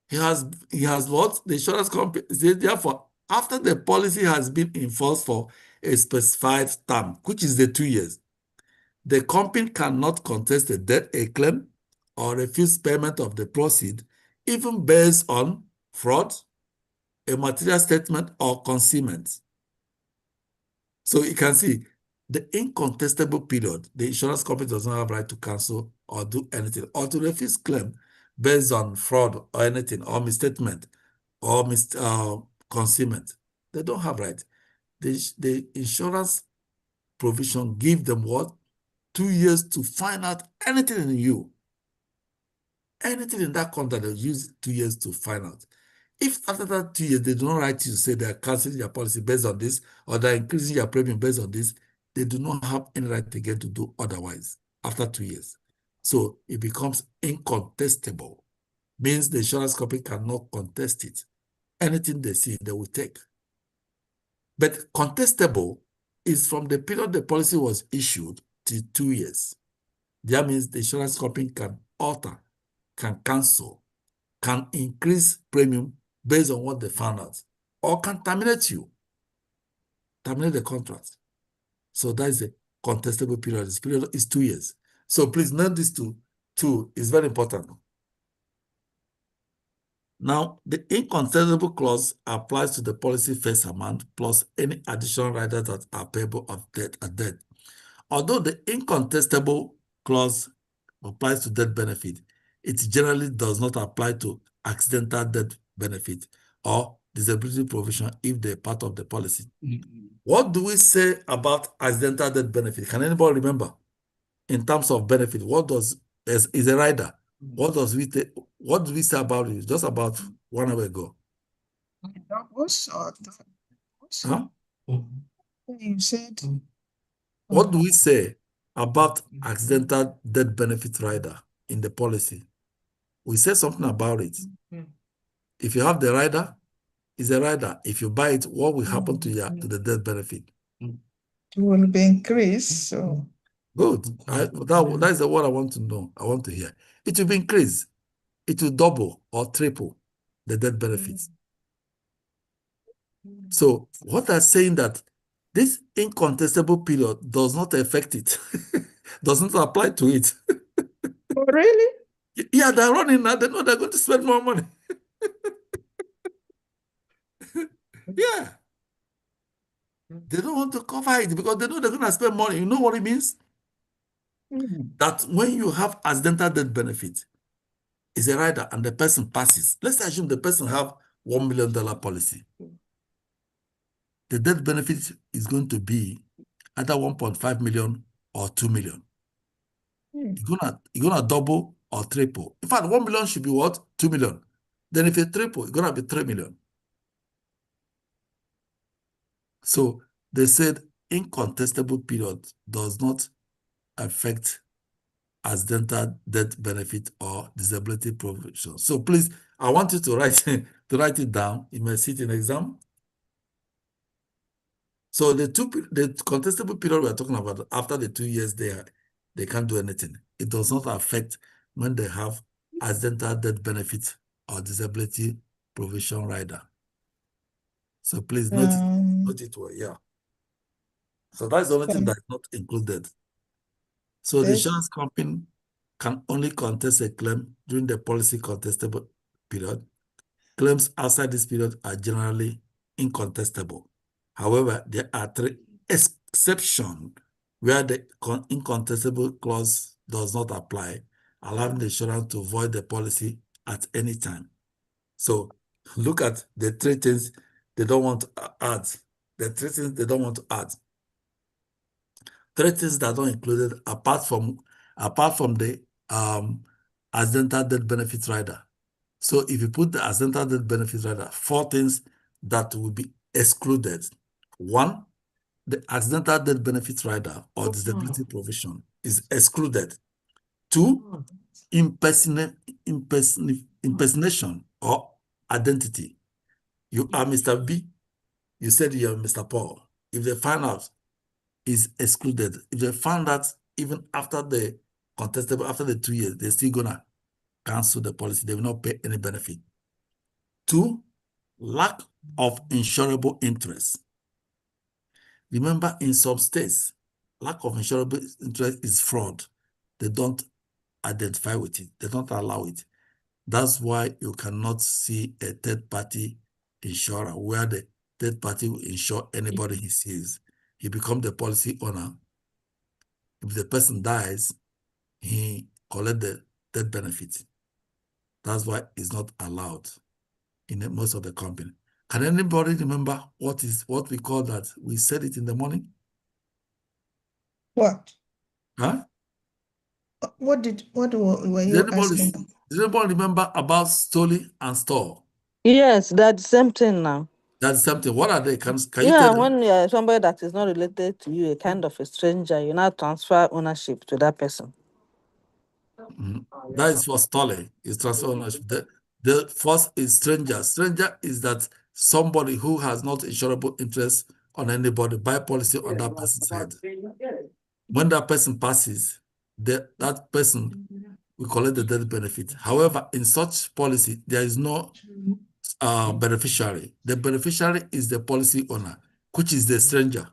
He has what? The insurance company, therefore, after the policy has been enforced for a specified term, which is the 2 years, the company cannot contest a debt, a claim, or refuse payment of the proceeds, even based on fraud, a material statement, or concealment. So you can see the incontestable period, the insurance company does not have right to cancel or do anything, or to refuse claim based on fraud or anything, or misstatement, or concealment. They don't have right. The insurance provision give them what? 2 years to find out anything in you. Anything in that contract, they'll use 2 years to find out. If after that 2 years, they do not write you to say they are canceling your policy based on this, or they're increasing your premium based on this, they do not have any right again to do otherwise after 2 years. So it becomes incontestable. Means the insurance company cannot contest it. Anything they see, they will take. But contestable is from the period the policy was issued to 2 years. That means the insurance company can alter, can cancel, can increase premium based on what they found out, or can terminate you, terminate the contract. So that is a contestable period. This period is 2 years. So please note this two is very important. Now, the incontestable clause applies to the policy face amount plus any additional riders that are payable of debt at debt. Although the incontestable clause applies to death benefit, it generally does not apply to accidental death benefit or disability provision if they're part of the policy. What do we say about accidental death benefit? Can anybody remember? In terms of benefit, what does is a rider? What do we say about it? Just about 1 hour ago. Huh? You said. What do we say about accidental death benefit rider in the policy? We say something about it. If you have the rider, it's a rider. If you buy it, what will happen to the death benefit? It will be increased. So good. That is what I want to know. I want to hear. It will be increased. It will double or triple the death benefits. So what I'm saying that this incontestable period does not affect it, doesn't apply to it. Oh, really? Yeah, they're running now. They know they're going to spend more money. Yeah. They don't want to cover it because they know they're going to spend money. You know what it means? That when you have accidental death benefit, is a rider and the person passes. Let's assume the person have $1 million policy. The death benefit is going to be either 1.5 million or 2 million. You're gonna double or triple. In fact, 1 million should be what? 2 million. Then if you triple, it's gonna be 3 million. So they said incontestable period does not affect accidental death benefit or disability provision. So please, I want you to write it down. You may see it in exam. So the contestable period we're talking about, after the 2 years they can't do anything. It does not affect when they have accidental death benefit or disability provision rider. So please note it well, yeah. So that's the only thing that's not included. So the insurance company can only contest a claim during the policy contestable period. Claims outside this period are generally incontestable. However, there are 3 exceptions where the incontestable clause does not apply, allowing the insurance to void the policy at any time. So look at the 3 things they don't want to add. The 3 things they don't want to add. 3 things that are included apart from the accidental death benefit rider. So if you put the accidental death benefit rider, 4 things that will be excluded. 1, the accidental death benefit rider or disability provision is excluded. 2, impersonation or identity. You are Mr. B. You said you are Mr. Paul. If they find out, is excluded. If they found out even after the contestable, after the 2 years, they're still gonna cancel the policy. They will not pay any benefit. 2, lack of insurable interest. Remember, in some states, lack of insurable interest is fraud. They don't identify with it. They don't allow it. That's why you cannot see a third-party insurer where the third party will insure anybody he sees. He becomes the policy owner. If the person dies, he collects the death benefit. That's why it's not allowed in most of the company. Can anybody remember what we call that? We said it in the morning. What? Huh? What were you asking? Did anybody remember about Stoli and Store? Yes, that's the same thing now. That's something. What are they? Can you Yeah, tell when you're somebody that is not related to you, a kind of a stranger, you now transfer ownership to that person. That is for Stoli. It's transfer ownership. The first is stranger. Stranger is that somebody who has not insurable interest on anybody buy policy on that person's head. When that person passes, that person will collect the death benefit. However, in such policy, there is no beneficiary. The beneficiary is the policy owner, which is the stranger.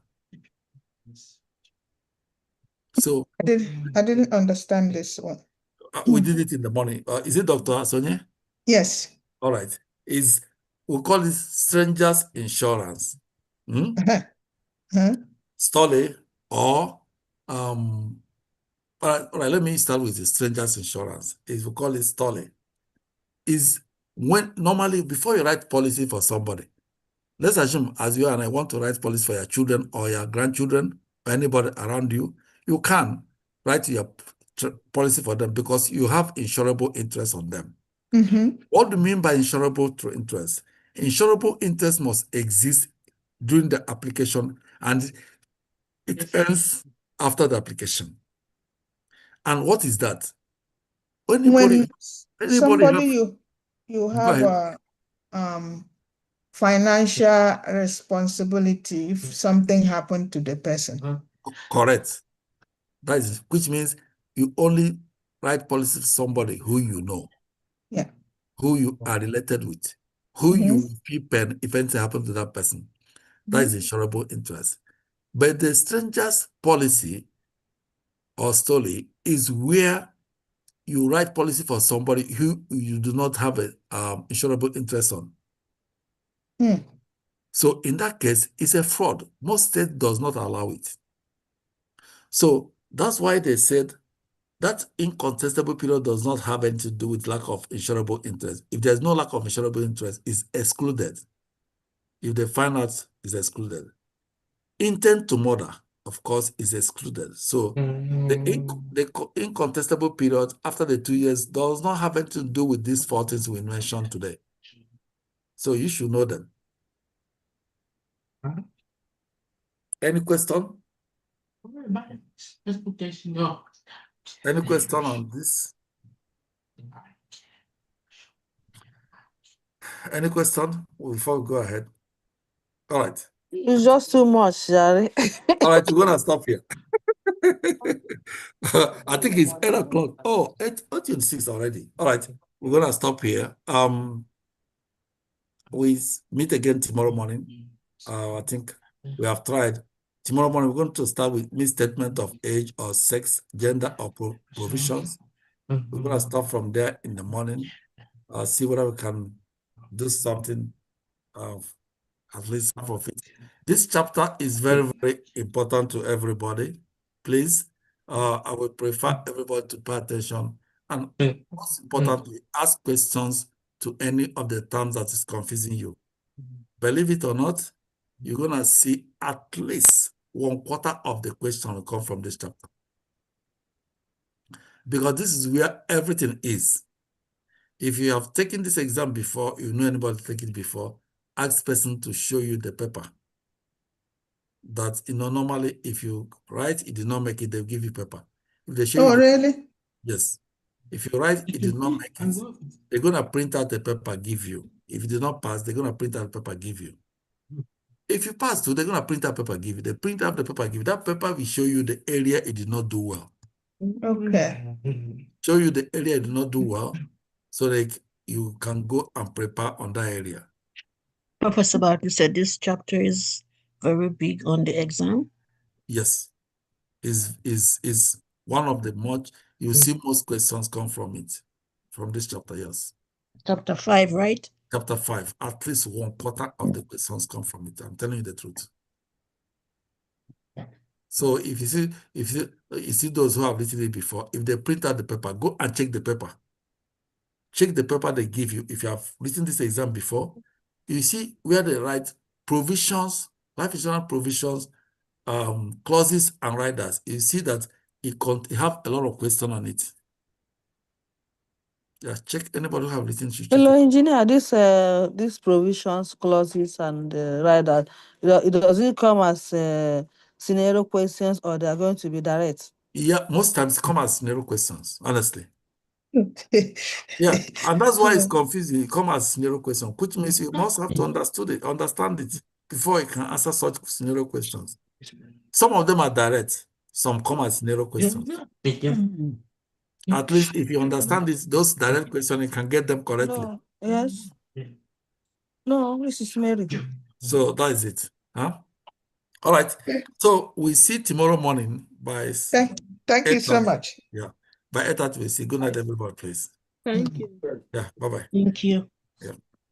So I didn't understand this one. We did it in the morning. Is it Dr. Sonia? Yes. All right. We call it stranger's insurance. Stole or All right, let me start with the stranger's insurance. If we call it STOLE, is when normally before you write policy for somebody, let's assume as you and I want to write policy for your children or your grandchildren or anybody around you, you can write your policy for them because you have insurable interest on them. What do you mean by insurable interest? Insurable interest must exist during the application and it ends after the application. And what is that? When somebody you have a financial responsibility if something happened to the person. Correct. That is, which means you only write policy for somebody who you know. Yeah. Who you are related with. Who you paid if anything happens to that person. That is insurable interest. But the stranger's policy or STOLE is where you write policy for somebody who you do not have a insurable interest on. So in that case, it's a fraud. Most states does not allow it. So that's why they said that incontestable period does not have anything to do with lack of insurable interest. If there's no lack of insurable interest, it's excluded. If they find out, it's excluded. Intent to murder, of course, is excluded. So the incontestable period after the 2 years does not have anything to do with these 4 things we mentioned today. So you should know them. Any question? Any question on this? Any question before we go ahead? All right. It's just too much, Jerry. All right, we're gonna stop here. I think it's 8 o'clock. Oh, 8:06 already. All right, we're gonna stop here. We meet again tomorrow morning. I think we have tried. Tomorrow morning, we're going to start with misstatement of age or sex, gender or provisions. We're going to start from there in the morning. See whether we can do something of at least half of it. This chapter is very, very important to everybody. Please, I would prefer everybody to pay attention and most importantly, ask questions to any of the terms that is confusing you. Believe it or not, you're going to see at least 1/4 of the question will come from this chapter. Because this is where everything is. If you have taken this exam before, you know anybody taking it before, ask person to show you the paper. That, normally if you write, it did not make it, they'll give you paper. If they show you really? Yes. If you write, it did not make it, they're going to print out the paper, give you. If you did not pass, they're going to print out the paper, give you. If you pass too, they're going to print out paper, give you. They print out the paper, give you. That paper will show you the area it did not do well. Okay. Show you the area it did not do well, so that you can go and prepare on that area. Professor Barton said this chapter is very big on the exam. Yes. Is one of the you see most questions come from it, from this chapter, yes. Chapter 5, right? Chapter 5, at least 1/4 of the questions come from it. I'm telling you the truth. So if you see those who have written it before, if they print out the paper, go and check the paper. Check the paper they give you. If you have written this exam before, you see where they write provisions, life insurance provisions, clauses and riders. You see that it have a lot of questions on it. Yeah, check anybody who have written. Hello, engineer. These provisions, clauses, and riders. It doesn't come as scenario questions, or they are going to be direct. Yeah, most times come as scenario questions. Honestly. Yeah, and that's why it's confusing. It comes as scenario question, which means you must have to understand it before you can answer such scenario questions. Some of them are direct, some come as scenario questions. At least if you understand those direct questions, you can get them correctly. No, yes. No, this is Mary. So that is it. Huh? All right. So we see tomorrow morning by Thank you so much. Yeah. By 8:30 we see. Good night, everybody, please. Thank you. Yeah, bye-bye. Thank you. Yeah.